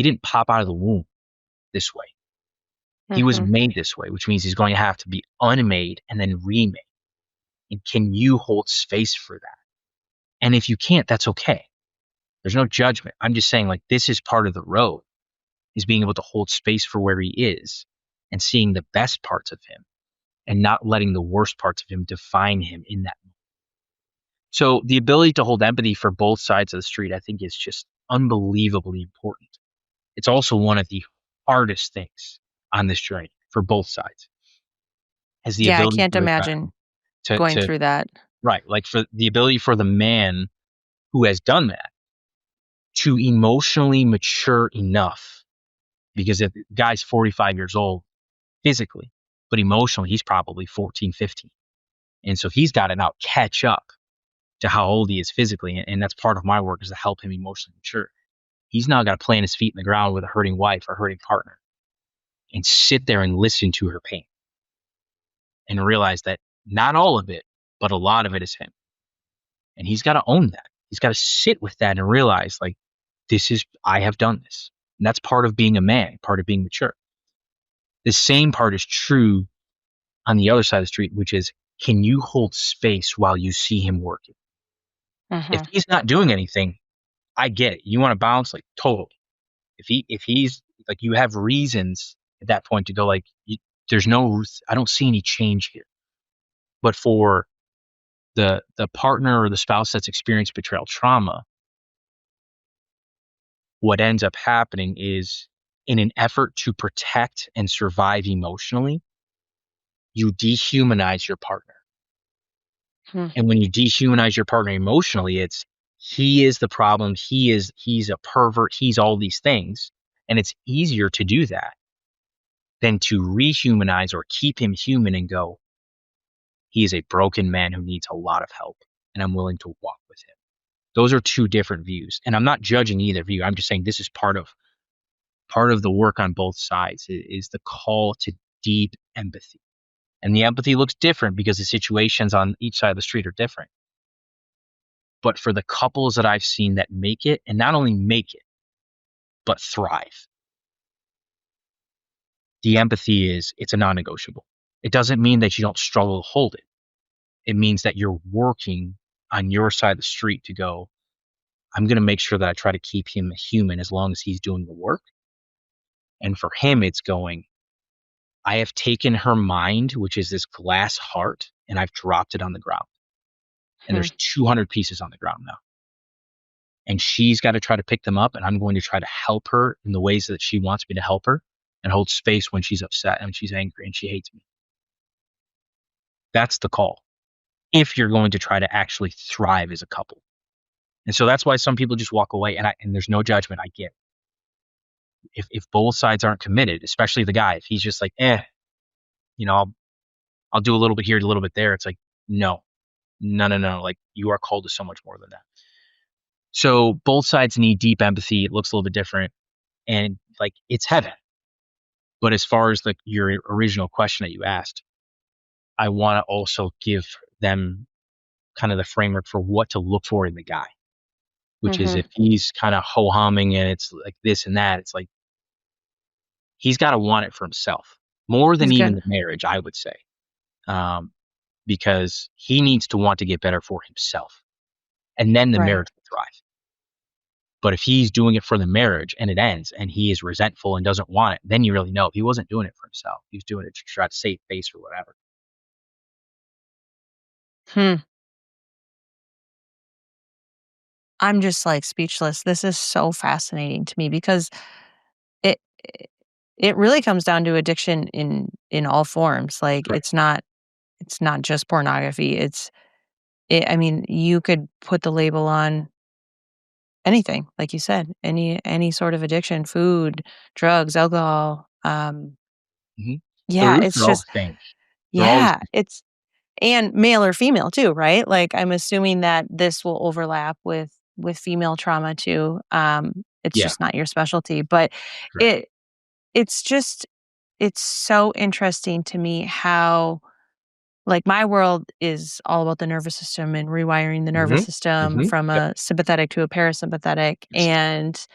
didn't pop out of the womb this way. He was Mm-hmm. made this way, which means he's going to have to be unmade and then remade. And can you hold space for that? And if you can't, that's okay. There's no judgment. I'm just saying, like, this is part of the road, is being able to hold space for where he is and seeing the best parts of him and not letting the worst parts of him define him in that moment. So the ability to hold empathy for both sides of the street, I think, is just unbelievably important. It's also one of the hardest things on this journey for both sides, has the Yeah, I ability can't for the guy imagine going to through that. right, like, for the ability for the man who has done that to emotionally mature enough, because if the guy's 45 years old physically, but emotionally he's probably 14, 15. And so he's got to now catch up to how old he is physically. And that's part of my work, is to help him emotionally mature. He's now got to plant his feet in the ground with a hurting wife or hurting partner and sit there and listen to her pain and realize that not all of it, but a lot of it is him. And he's got to own that. He's got to sit with that and realize, like, I have done this. And that's part of being a man, part of being mature. The same part is true on the other side of the street, which is, can you hold space while you see him working? If Mm-hmm. he's not doing anything, I get it. You want to bounce, like, totally. If he's like, you have reasons at that point to go, like, I don't see any change here. But for the partner or the spouse that's experienced betrayal trauma, what ends up happening is, in an effort to protect and survive emotionally, you dehumanize your partner. Hmm. And when you dehumanize your partner emotionally, it's, he is the problem, he's a pervert, he's all these things. And it's easier to do that than to rehumanize or keep him human and go, he is a broken man who needs a lot of help, and I'm willing to walk with him. Those are two different views. And I'm not judging either view. I'm just saying this is part of the work on both sides, is the call to deep empathy. And the empathy looks different because the situations on each side of the street are different. But for the couples that I've seen that make it, and not only make it, but thrive, the empathy it's a non-negotiable. It doesn't mean that you don't struggle to hold it. It means that you're working on your side of the street to go, I'm going to make sure that I try to keep him human as long as he's doing the work. And for him, it's going, I have taken her mind, which is this glass heart, and I've dropped it on the ground. And Hmm. there's 200 pieces on the ground now. And she's got to try to pick them up. And I'm going to try to help her in the ways that she wants me to help her and hold space when she's upset and she's angry and she hates me. That's the call. If you're going to try to actually thrive as a couple. And so that's why some people just walk away, and there's no judgment. I get if both sides aren't committed, especially the guy, if he's just like, I'll do a little bit here, a little bit there. It's like, no, no, no, no. Like you are called to so much more than that. So both sides need deep empathy. It looks a little bit different, and like it's heaven. But as far as your original question that you asked, I want to also give them kind of the framework for what to look for in the guy, which is Hmm. if he's kind of ho humming and it's like this and that, it's like he's got to want it for himself more than He's even good. the marriage, I would say, um, because he needs to want to get better for himself, and then the Right. marriage will thrive. But if he's doing it for the marriage and it ends and he is resentful and doesn't want it, then you really know he wasn't doing it for himself. He was doing it to try to save face or whatever. Hmm. I'm just like speechless. This is so fascinating to me because it it really comes down to addiction in all forms. Like Correct. it's not just pornography. I mean, you could put the label on anything, like you said, any sort of addiction, food, drugs, alcohol. Hmm. The Yeah, roots it's are all the just same. They're all the yeah, it's and male or female too, right? Like I'm assuming that this will overlap with female trauma too. It's yeah, just not your specialty, but correct. it it's just it's so interesting to me how like my world is all about the nervous system and rewiring the nervous Hmm. system Hmm. from Yep. a sympathetic to a parasympathetic, Yes. and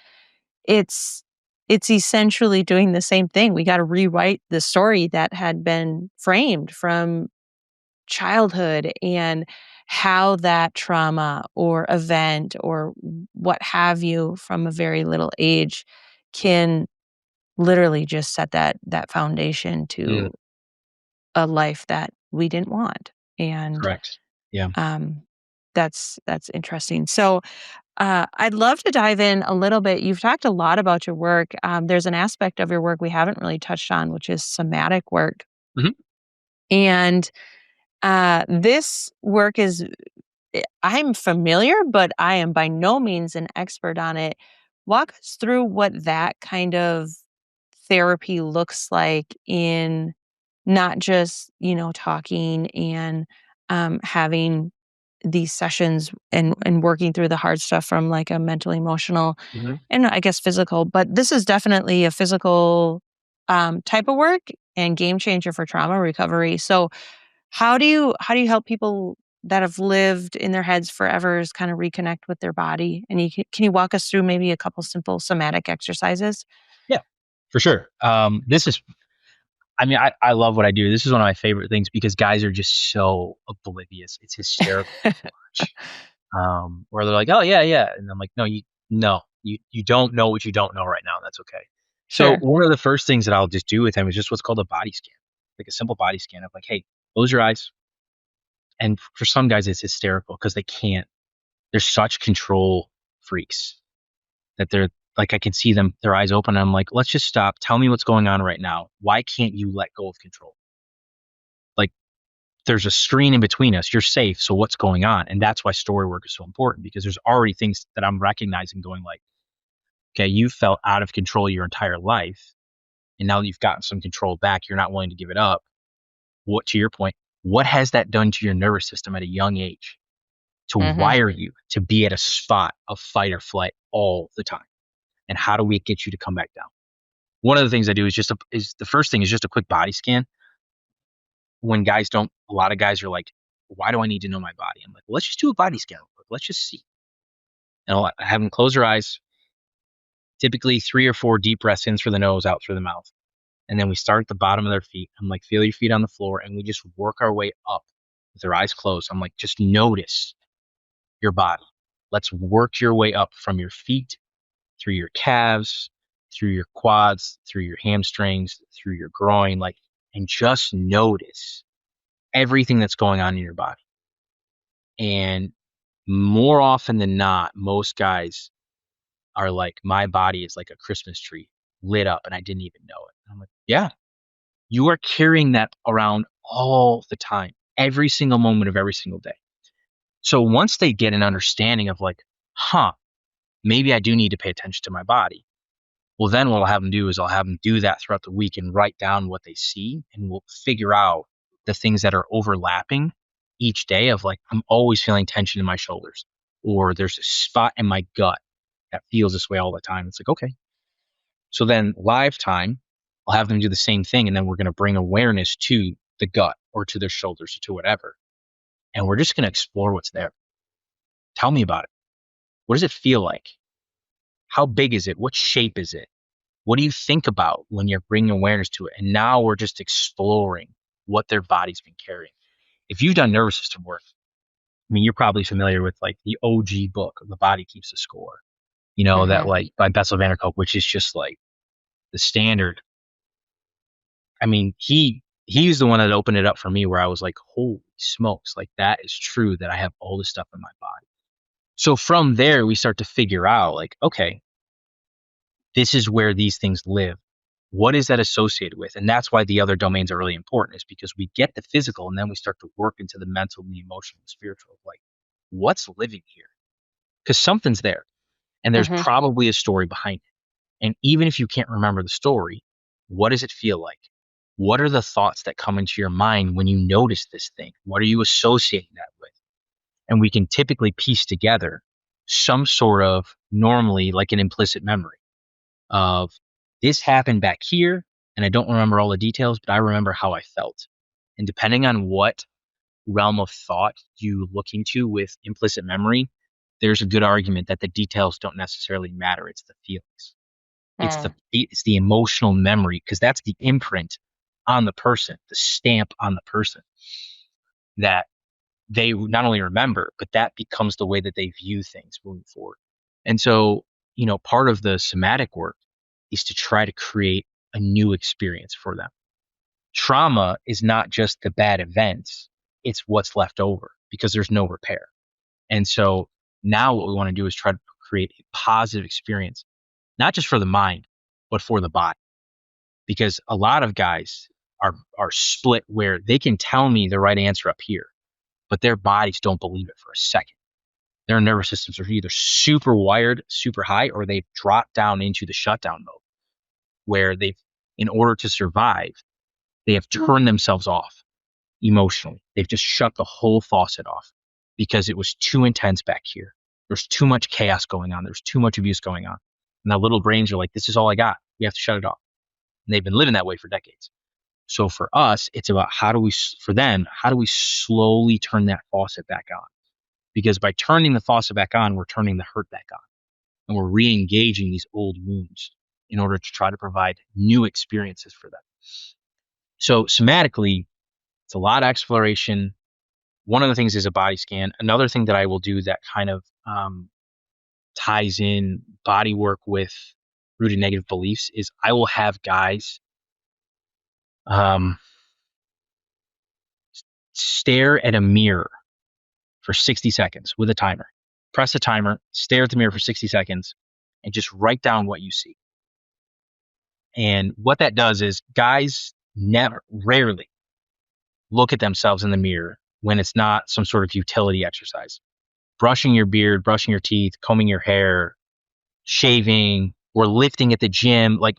it's it's essentially doing the same thing. We got to rewrite the story that had been framed from childhood and how that trauma or event or what have you from a very little age can literally just set that foundation Mm, to a life that we didn't want. And correct. Yeah. um, that's interesting. So I'd love to dive in a little bit. You've talked a lot about your work. There's an aspect of your work we haven't really touched on, which is somatic work. Hmm. And this work is I'm familiar, but I am by no means an expert on it. Walk us through what that kind of therapy looks like in not just, talking and having these sessions and working through the hard stuff from like a mental, emotional, Hmm. and I guess physical, but this is definitely a physical type of work and game changer for trauma recovery. So how do you help people that have lived in their heads forever kind of reconnect with their body? And can you walk us through maybe a couple simple somatic exercises? Yeah, for sure. This is, I mean, I love what I do. This is one of my favorite things because guys are just so oblivious. It's hysterical to watch. Where they're like, "Oh yeah, yeah," and I'm like, "No, you don't know what you don't know right now. And that's okay." So Sure. one of the first things that I'll just do with him is just what's called a body scan, like a simple body scan of like, "Hey, close your eyes." And for some guys, it's hysterical because they can't. They're such control freaks that they're like, I can see them, their eyes open. And I'm like, let's just stop. Tell me what's going on right now. Why can't you let go of control? Like, there's a screen in between us. You're safe. So what's going on? And that's why story work is so important because there's already things that I'm recognizing going like, okay, you felt out of control your entire life. And now that you've gotten some control back, you're not willing to give it up. What, to your point, what has that done to your nervous system at a young age to Mhm. wire you to be at a spot of fight or flight all the time? And how do we get you to come back down? one of the things I do is the first thing is just a quick body scan. When guys don't, a lot of guys are like, why do I need to know my body? I'm like, well, let's just do a body scan. Let's just see. And I have them close their eyes, typically 3 or 4 deep breaths in through the nose, out through the mouth. And then we start at the bottom of their feet. I'm like, feel your feet on the floor. And we just work our way up with their eyes closed. I'm like, just notice your body. Let's work your way up from your feet, through your calves, through your quads, through your hamstrings, through your groin, like, and just notice everything that's going on in your body. And more often than not, most guys are like, my body is like a Christmas tree lit up and I didn't even know it. I'm like, yeah, you are carrying that around all the time, every single moment of every single day. So once they get an understanding of like, maybe I do need to pay attention to my body. Well, then what I'll have them do is I'll have them do that throughout the week and write down what they see, and we'll figure out the things that are overlapping each day of like, I'm always feeling tension in my shoulders, or there's a spot in my gut that feels this way all the time. It's like, okay. So then live time, I'll have them do the same thing, and then we're going to bring awareness to the gut or to their shoulders or to whatever. And we're just going to explore what's there. Tell me about it. What does it feel like? How big is it? What shape is it? What do you think about when you're bringing awareness to it? And now we're just exploring what their body's been carrying. If you've done nervous system work, I mean, you're probably familiar with like the OG book, The Body Keeps the Score, that like by Bessel van der Kolk, which is just like the standard. I mean, he's the one that opened it up for me where I was like, holy smokes, like that is true that I have all this stuff in my body. So from there, we start to figure out like, okay, this is where these things live. What is that associated with? And that's why the other domains are really important, is because we get the physical and then we start to work into the mental and the emotional and spiritual, like what's living here? Because something's there and there's probably a story behind it. And even if you can't remember the story, what does it feel like? What are the thoughts that come into your mind when you notice this thing? What are you associating that with? And we can typically piece together some sort of, normally like an implicit memory of, this happened back here and I don't remember all the details, but I remember how I felt. And depending on what realm of thought you look into with implicit memory, there's a good argument that the details don't necessarily matter. It's the feelings. It's the emotional memory, because that's the imprint on the person, the stamp on the person that they not only remember, but that becomes the way that they view things moving forward. And so, part of the somatic work is to try to create a new experience for them. Trauma is not just the bad events, it's what's left over, because there's no repair. And so now what we want to do is try to create a positive experience, not just for the mind, but for the body. Because a lot of guys are split where they can tell me the right answer up here, but their bodies don't believe it for a second. Their nervous systems are either super wired, super high, or they've dropped down into the shutdown mode, where in order to survive, they have turned themselves off emotionally. They've just shut the whole faucet off because it was too intense back here. There's too much chaos going on. There's too much abuse going on. And the little brains are like, this is all I got. We have to shut it off. And they've been living that way for decades. So for us, it's about how do we slowly turn that faucet back on? Because by turning the faucet back on, we're turning the hurt back on. And we're re-engaging these old wounds in order to try to provide new experiences for them. So somatically, it's a lot of exploration. One of the things is a body scan. Another thing that I will do that kind of ties in body work with rooted negative beliefs is I will have guys stare at a mirror for 60 seconds with a timer. Press a timer, stare at the mirror for 60 seconds, and just write down what you see. And what that does is guys rarely look at themselves in the mirror when it's not some sort of utility exercise. Brushing your beard, brushing your teeth, combing your hair, shaving, or lifting at the gym. Like,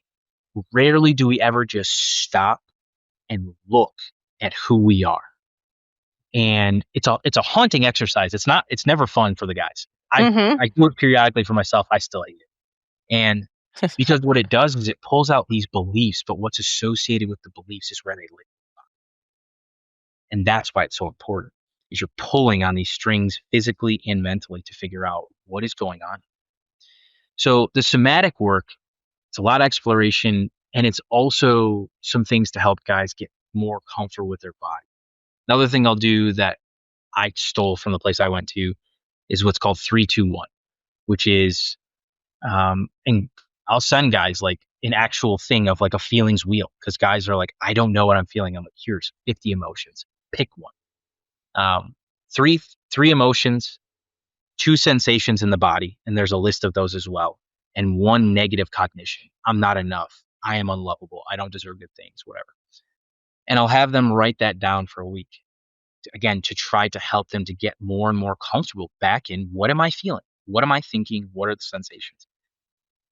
rarely do we ever just stop and look at who we are. And it's a haunting exercise. It's never fun for the guys. I do it periodically for myself. I still hate it. And Because what it does is it pulls out these beliefs, but what's associated with the beliefs is where they live. And that's why it's so important, is you're pulling on these strings physically and mentally to figure out what is going on. So the somatic work, it's a lot of exploration, and it's also some things to help guys get more comfortable with their body. Another thing I'll do that I stole from the place I went to is what's called 3-2-1, which is, and I'll send guys like an actual thing of like a feelings wheel, because guys are like, I don't know what I'm feeling. I'm like, here's 50 emotions, pick one. Um, three emotions, two sensations in the body, and there's a list of those as well, and one negative cognition. I'm not enough. I am unlovable. I don't deserve good things, whatever. And I'll have them write that down for a week, again, to try to help them to get more and more comfortable back in what am I feeling? What am I thinking? What are the sensations?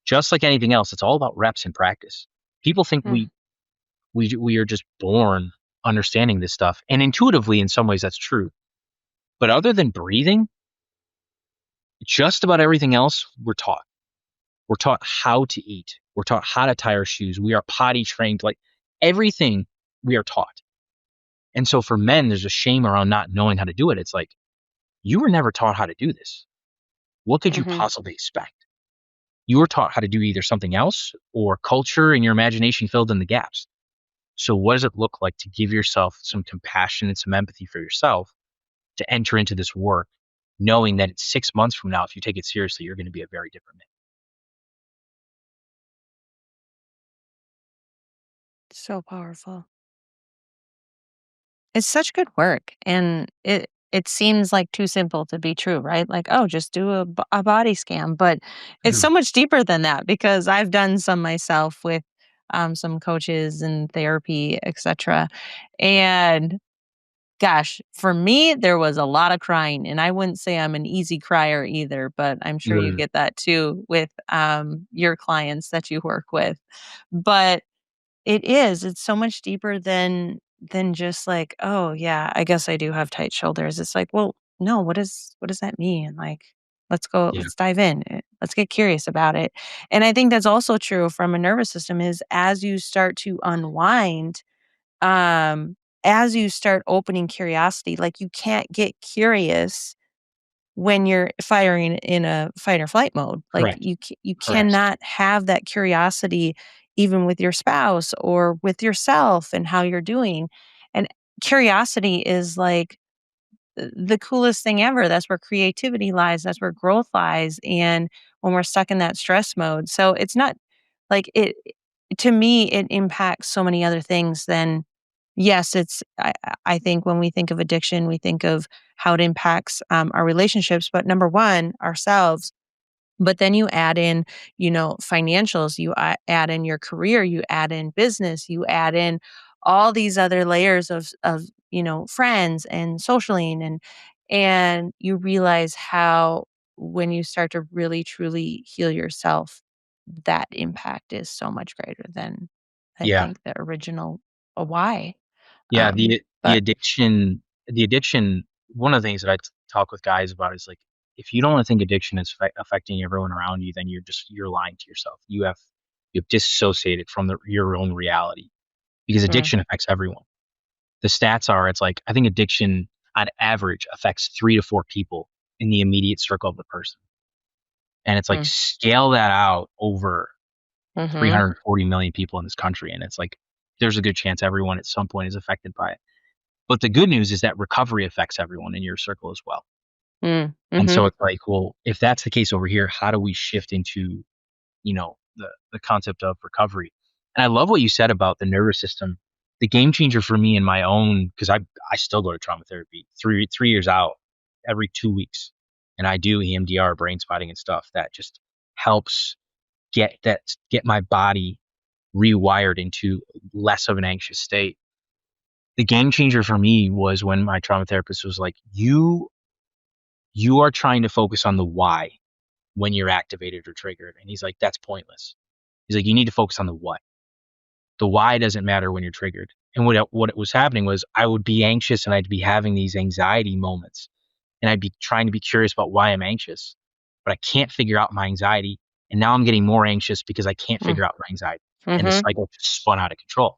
Just like anything else, it's all about reps and practice. People think Mm. we are just born understanding this stuff, and intuitively, in some ways, that's true. But other than breathing, just about everything else we're taught. We're taught how to eat. We're taught how to tie our shoes. We are potty trained. Like everything we are taught. And so for men, there's a shame around not knowing how to do it. It's like, you were never taught how to do this. What could you Mhm. possibly expect? You were taught how to do either something else or culture and your imagination filled in the gaps. So what does it look like to give yourself some compassion and some empathy for yourself to enter into this work, knowing that it's 6 months from now, if you take it seriously, you're going to be a very different man. So powerful. It's such good work, and it seems like too simple to be true, right? Like, oh, just do a body scan, but it's so Mhm. much deeper than that because I've done some myself with some coaches and therapy, etc. And gosh, for me, there was a lot of crying, and I wouldn't say I'm an easy crier either, but I'm sure you Mm. get that too with your clients that you work with. But it's so much deeper than just like, "Oh, yeah, I guess I do have tight shoulders." It's like, "Well, no, what does that mean?" Like, Yeah. let's dive in. Let's get curious about it. And I think that's also true from a nervous system is as you start to unwind, um, as you start opening curiosity, like you can't get curious when you're firing in a fight or flight mode. Like Correct. you Correct. cannot have that curiosity even with your spouse or with yourself and how you're doing. And curiosity is like the coolest thing ever. That's where creativity lies. That's where growth lies. And when we're stuck in that stress mode. So it's not like it to me, it impacts so many other things than yes, I think when we think of addiction, we think of how it impacts our relationships, but number one, ourselves. But then you add in, financials, you add in your career, you add in business, you add in all these other layers of friends and socialing and you realize how when you start to really truly heal yourself, that impact is so much greater than I Yeah. think the original why. Yeah. The But addiction, one of the things that talk with guys about is like, if you don't want to think addiction is affecting everyone around you, then you're lying to yourself. You've dissociated from your own reality, because mm, addiction affects everyone. The stats are, it's like, I think addiction on average affects 3 to 4 people in the immediate circle of the person. And it's like, mm, scale that out over mhm, 340 million people in this country. And it's like, there's a good chance everyone at some point is affected by it. But the good news is that recovery affects everyone in your circle as well. And so mhm, it's like, well, if that's the case over here, how do we shift into, the concept of recovery? And I love what you said about the nervous system. The game changer for me in my own, because I still go to trauma therapy 3 years out, every 2 weeks, and I do EMDR, brain spotting, and stuff that just helps get my body rewired into less of an anxious state. The game changer for me was when my trauma therapist was like, you are trying to focus on the why when you're activated or triggered. And he's like, that's pointless. He's like, you need to focus on the what. The why doesn't matter when you're triggered. And what was happening was I would be anxious and I'd be having these anxiety moments, and I'd be trying to be curious about why I'm anxious, but I can't figure out my anxiety. And now I'm getting more anxious because I can't figure out my anxiety. And the Mm-hmm. cycle just spun out of control.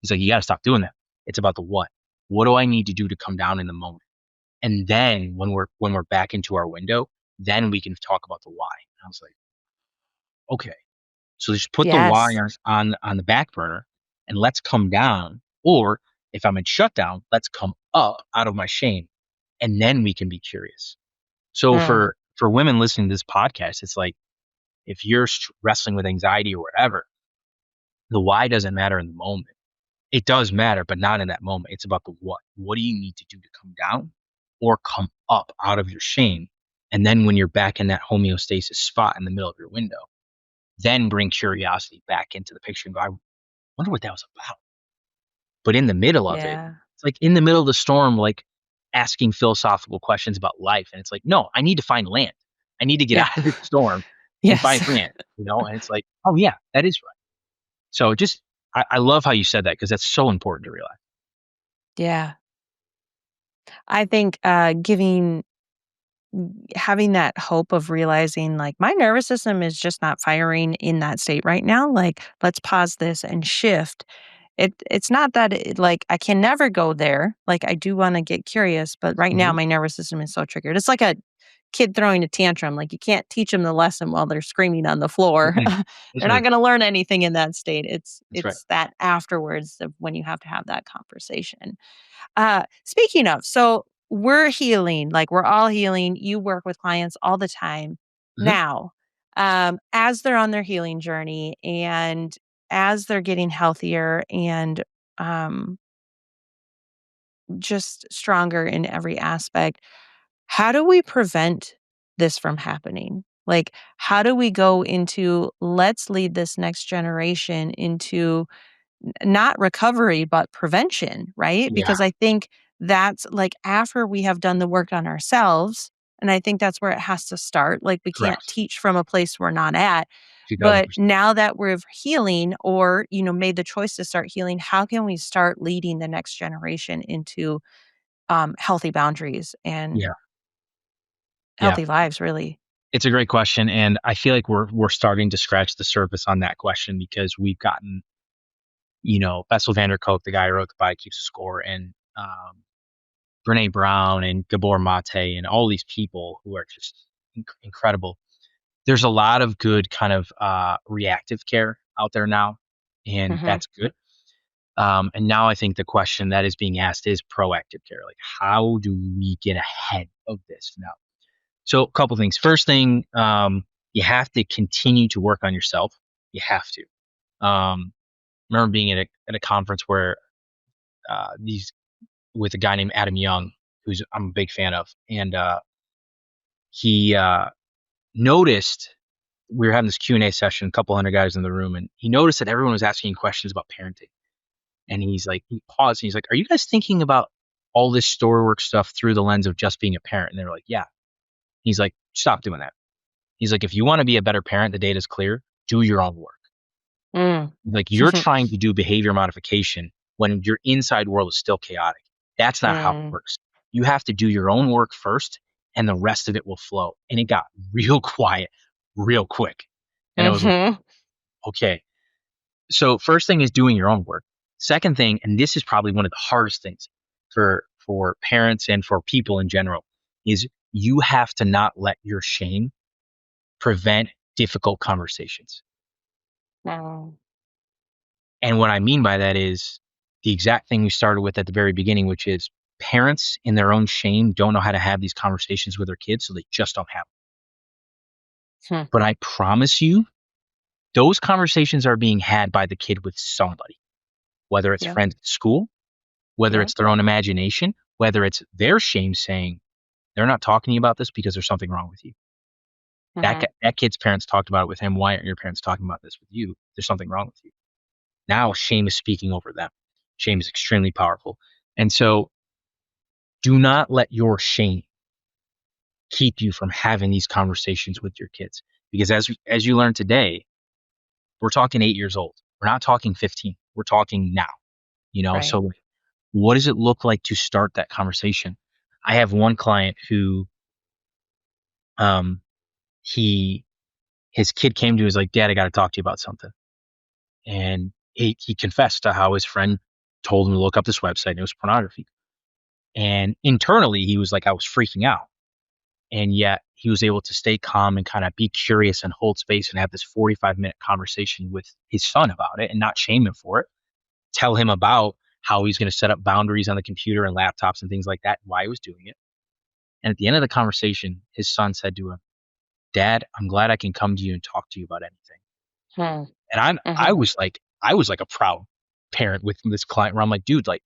He's like, you got to stop doing that. It's about the what. What do I need to do to come down in the moment? And then when we're back into our window, then we can talk about the why. And I was like, okay, so just put the why Yes. on the back burner and let's come down. Or if I'm in shutdown, let's come up out of my shame, and then we can be curious. So Mm. for women listening to this podcast, it's like if you're wrestling with anxiety or whatever, the why doesn't matter in the moment. It does matter, but not in that moment. It's about the what. What do you need to do to come down or come up out of your shame? And then when you're back in that homeostasis spot in the middle of your window, then bring curiosity back into the picture and go, I wonder what that was about. But in the middle of it, Yeah. it's like in the middle of the storm, like asking philosophical questions about life. And it's like, no, I need to find land. I need to get Yeah. out of this storm and Yes. find land, And it's like, oh yeah, that is right. So just, I love how you said that because that's so important to realize. Yeah. I think having that hope of realizing like my nervous system is just not firing in that state right now. Like, let's pause this and shift. It's not that like I can never go there. Like I do want to get curious, but right now Mhm. my nervous system is so triggered. It's like a kid throwing a tantrum. Like you can't teach them the lesson while they're screaming on the floor. Mm-mm. That's They're not right. going to learn anything in that state. It's That's right. it's that afterwards of when you have to have that conversation. Speaking of, so we're healing, like we're all healing. You work with clients all the time. Mhm. Now, as they're on their healing journey and as they're getting healthier and um, just stronger in every aspect, how do we prevent this from happening? Like, how do we go into let's lead this next generation into not recovery, but prevention, right? Yeah. Because I think that's like after we have done the work on ourselves, and I think that's where it has to start. Like we can't Correct. teach from a place we're not at. But 2000%. now that we're healing or, made the choice to start healing, how can we start leading the next generation into healthy boundaries and Yeah. Yeah. healthy lives, really? It's a great question. And I feel like we're starting to scratch the surface on that question because we've gotten, Bessel van der Kolk, the guy who wrote the Body Keeps the Score, and Brene Brown and Gabor Mate and all these people who are just incredible. There's a lot of good kind of reactive care out there now, and Hmm. that's good. And now I think the question that is being asked is proactive care. Like, how do we get ahead of this now? So, a couple things. First thing, you have to continue to work on yourself. You have to. Remember being at a conference where these with a guy named Adam Young, who's I'm a big fan of, and he noticed we were having this Q&A session, a couple hundred guys in the room, and he noticed that everyone was asking questions about parenting. And he's like, he paused and he's like, are you guys thinking about all this story work stuff through the lens of just being a parent? And they were like, yeah. He's like, stop doing that. He's like, if you want to be a better parent, the data's clear, do your own work. Mm. Like you're trying to do behavior modification when your inside world is still chaotic. That's not how it Mm. works. You have to do your own work first and the rest of it will flow. And it got real quiet real quick. And it was like, Hmm. okay. So first thing is doing your own work. Second thing, and this is probably one of the hardest things for parents and for people in general, is you have to not let your shame prevent difficult conversations. Mm. And what I mean by that is the exact thing we started with at the very beginning, which is parents in their own shame don't know how to have these conversations with their kids, so they just don't have them. Hmm. But I promise you, those conversations are being had by the kid with somebody, whether it's Yep. friends at school, whether Yep. it's their own imagination, whether it's their shame saying they're not talking to you about this because there's something wrong with you. Hmm. That kid's parents talked about it with him. Why aren't your parents talking about this with you? There's something wrong with you. Now shame is speaking over them. Shame is extremely powerful. And so do not let your shame keep you from having these conversations with your kids. Because as you learned today, we're talking 8 years old. We're not talking 15. We're talking now. Right. So what does it look like to start that conversation? I have one client who um he his kid came to him, was like, Dad, I got to talk to you about something. And he confessed to how his friend told him to look up this website and it was pornography. And internally, he was like, I was freaking out. And yet he was able to stay calm and kind of be curious and hold space and have this 45-minute conversation with his son about it and not shame him for it. Tell him about how he's going to set up boundaries on the computer and laptops and things like that, why he was doing it. And at the end of the conversation, his son said to him, Dad, I'm glad I can come to you and talk to you about anything. Hmm. And I was like a proud parent with this client where I'm like, dude, like,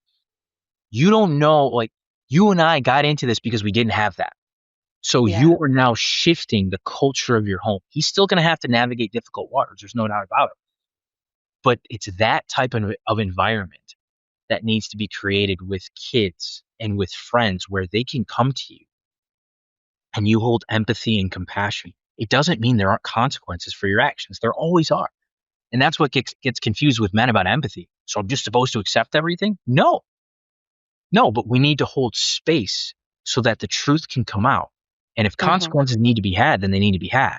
you don't know, like, you and I got into this because we didn't have that. So Yeah. you are now shifting the culture of your home. He's still going to have to navigate difficult waters. There's no doubt about it. But it's that type of environment that needs to be created with kids and with friends where they can come to you and you hold empathy and compassion. It doesn't mean there aren't consequences for your actions. There always are. And that's what gets confused with men about empathy. So I'm just supposed to accept everything? No, but we need to hold space so that the truth can come out. And if Hmm. consequences need to be had, then they need to be had.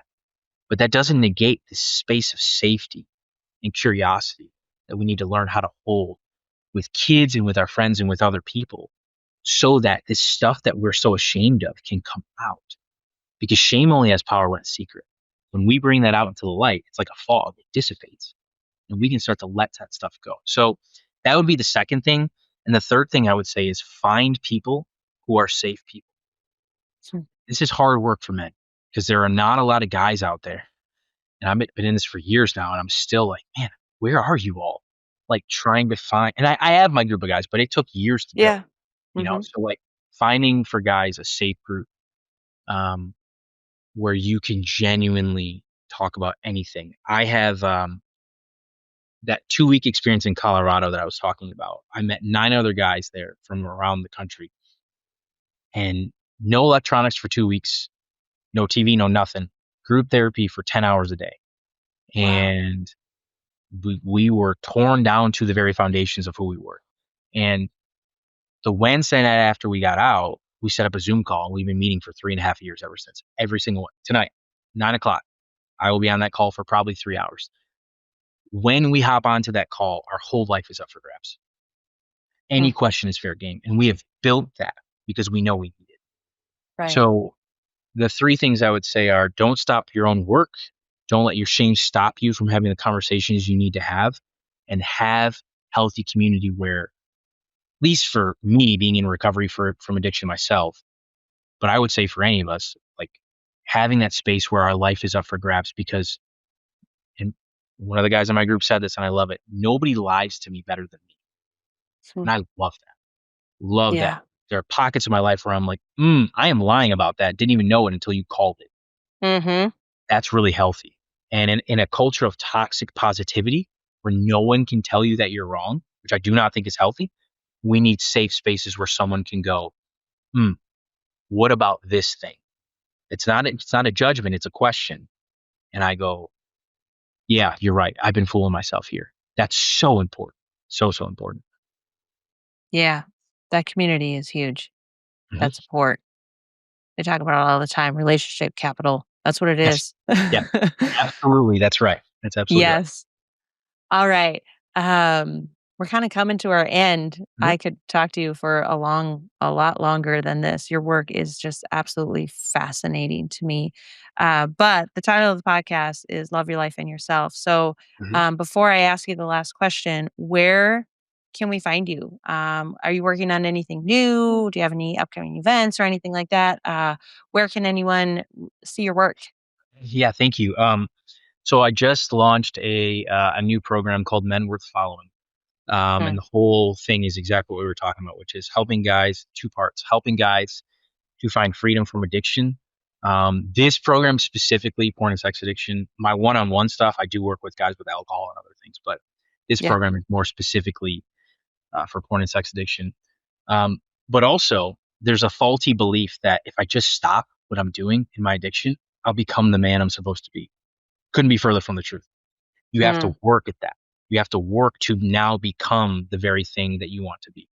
But that doesn't negate this space of safety and curiosity that we need to learn how to hold with kids and with our friends and with other people so that this stuff that we're so ashamed of can come out. Because shame only has power when it's secret. When we bring that out into the light, it's like a fog, it dissipates. And we can start to let that stuff go. So that would be the second thing. And the third thing I would say is find people who are safe people. This is hard work for men because there are not a lot of guys out there. And I've been in this for years now, and I'm still like, man, where are you all? Like trying to find, and I have my group of guys, but it took years to build, Yeah. Hmm. So like finding for guys a safe group um, where you can genuinely talk about anything. I have that 2 week experience in Colorado that I was talking about. I met 9 other guys there from around the country, and no electronics for 2 weeks, no TV, no nothing. Group therapy for 10 hours a day. Wow. And we were torn down to the very foundations of who we were. And the Wednesday night after we got out, we set up a Zoom call. And we've been meeting for 3.5 years ever since. Every single one. Tonight, 9 o'clock. I will be on that call for probably 3 hours. When we hop onto that call, our whole life is up for grabs. Any Mm. question is fair game. And we have built that because we know we need it. Right. So the three things I would say are don't stop your own work. Don't let your shame stop you from having the conversations you need to have, and have healthy community where, at least for me being in recovery from addiction myself, but I would say for any of us, like having that space where our life is up for grabs because, and one of the guys in my group said this and I love it. Nobody lies to me better than me. Hmm. And I love that. Love that. Yeah. There are pockets of my life where I'm like, I am lying about that. Didn't even know it until you called it. Hmm. That's really healthy. And in a culture of toxic positivity where no one can tell you that you're wrong, which I do not think is healthy, we need safe spaces where someone can go, what about this thing? It's not a judgment, it's a question. And I go, yeah, you're right. I've been fooling myself here. That's so important. So, so important. Yeah. That community is huge. Mhm. That support. They talk about it all the time. Relationship capital. That's what it Yes. is. Yeah. Absolutely. That's right. That's absolutely right. Yes. All right. We're kind of coming to our end. Mhm. I could talk to you for a lot longer than this. Your work is just absolutely fascinating to me. But the title of the podcast is Love Your Life and Yourself. So, Mhm. before I ask you the last question, where can we find you? Are you working on anything new? Do you have any upcoming events or anything like that? Where can anyone see your work? Yeah. Thank you. So I just launched a new program called Men Worth Following. And Hmm. the whole thing is exactly what we were talking about, which is helping guys, two parts, helping guys to find freedom from addiction. This program specifically, porn and sex addiction, my one-on-one stuff, I do work with guys with alcohol and other things, but this Yeah. program is more specifically for porn and sex addiction. Um, but also, there's a faulty belief that if I just stop what I'm doing in my addiction, I'll become the man I'm supposed to be. Couldn't be further from the truth. You have to Mm. work at that. You have to work to now become the very thing that you want to be.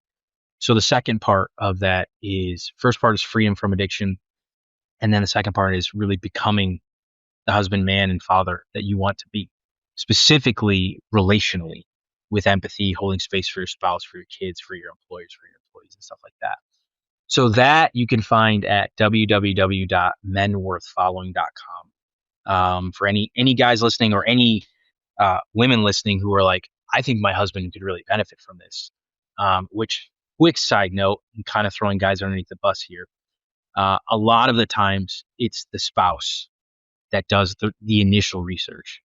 So the second part of that is first part is freedom from addiction. And then the second part is really becoming the husband, man, and father that you want to be, specifically relationally, with empathy, holding space for your spouse, for your kids, for your employers, and stuff like that. So that you can find at www.menworthfollowing.com. For any guys listening or any women listening who are like, I think my husband could really benefit from this. Which, quick side note, I'm kind of throwing guys underneath the bus here. A lot of the times it's the spouse that does the initial research,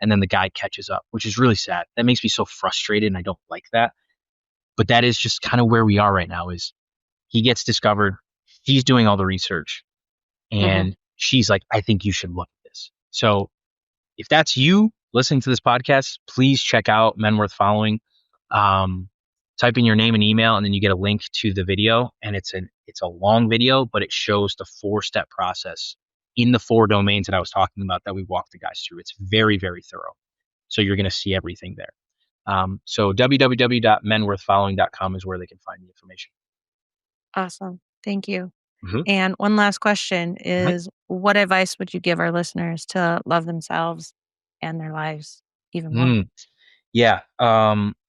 and then the guy catches up, which is really sad. That makes me so frustrated, and I don't like that. But that is just kind of where we are right now. Is he gets discovered, she's doing all the research, and she's like, I think you should look at this. So if that's you listening to this podcast, please check out Men Worth Following. Type in your name and email, and then you get a link to the video. And it's a long video, but it shows the 4-step process in the 4 domains that I was talking about that we walked the guys through. It's very, very thorough. So you're going to see everything there. So www.menworthfollowing.com is where they can find the information. Awesome. Thank you. Mhm. And one last question is, what advice would you give our listeners to love themselves and their lives even more? Yeah.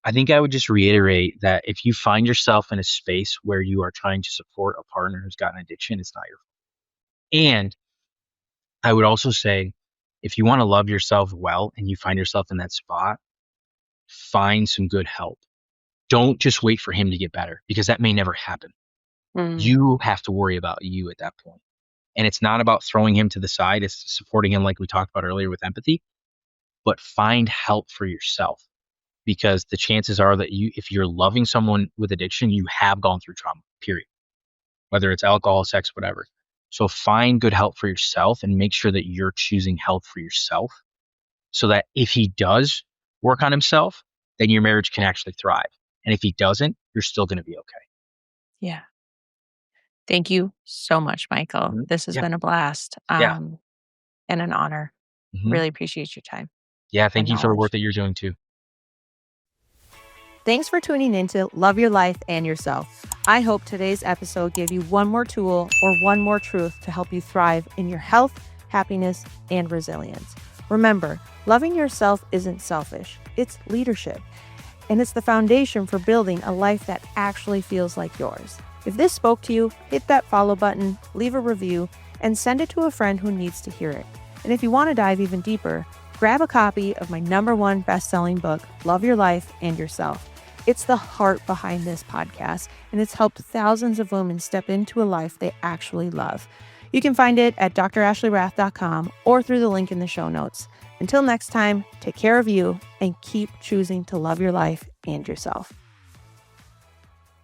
I think I would just reiterate that if you find yourself in a space where you are trying to support a partner who's got an addiction, it's not your fault. And I would also say, if you want to love yourself well and you find yourself in that spot, find some good help. Don't just wait for him to get better, because that may never happen. You have to worry about you at that point. And it's not about throwing him to the side. It's supporting him like we talked about earlier with empathy, but find help for yourself, because the chances are that if you're loving someone with addiction, you have gone through trauma, period. Whether it's alcohol, sex, whatever. So find good help for yourself and make sure that you're choosing help for yourself, so that if he does work on himself, then your marriage can actually thrive. And if he doesn't, you're still going to be okay. Yeah. Thank you so much, Michael. This has been a blast and an honor. Really appreciate your time. Yeah, thank you for the work that you're doing too. Thanks for tuning in to Love Your Life and Yourself. I hope today's episode gave you one more tool or one more truth to help you thrive in your health, happiness, and resilience. Remember, loving yourself isn't selfish, it's leadership. And it's the foundation for building a life that actually feels like yours. If this spoke to you, hit that follow button, leave a review, and send it to a friend who needs to hear it. And if you want to dive even deeper, grab a copy of my #1 best-selling book, Love Your Life and Yourself. It's the heart behind this podcast, and it's helped thousands of women step into a life they actually love. You can find it at drashleyrath.com or through the link in the show notes. Until next time, take care of you and keep choosing to love your life and yourself.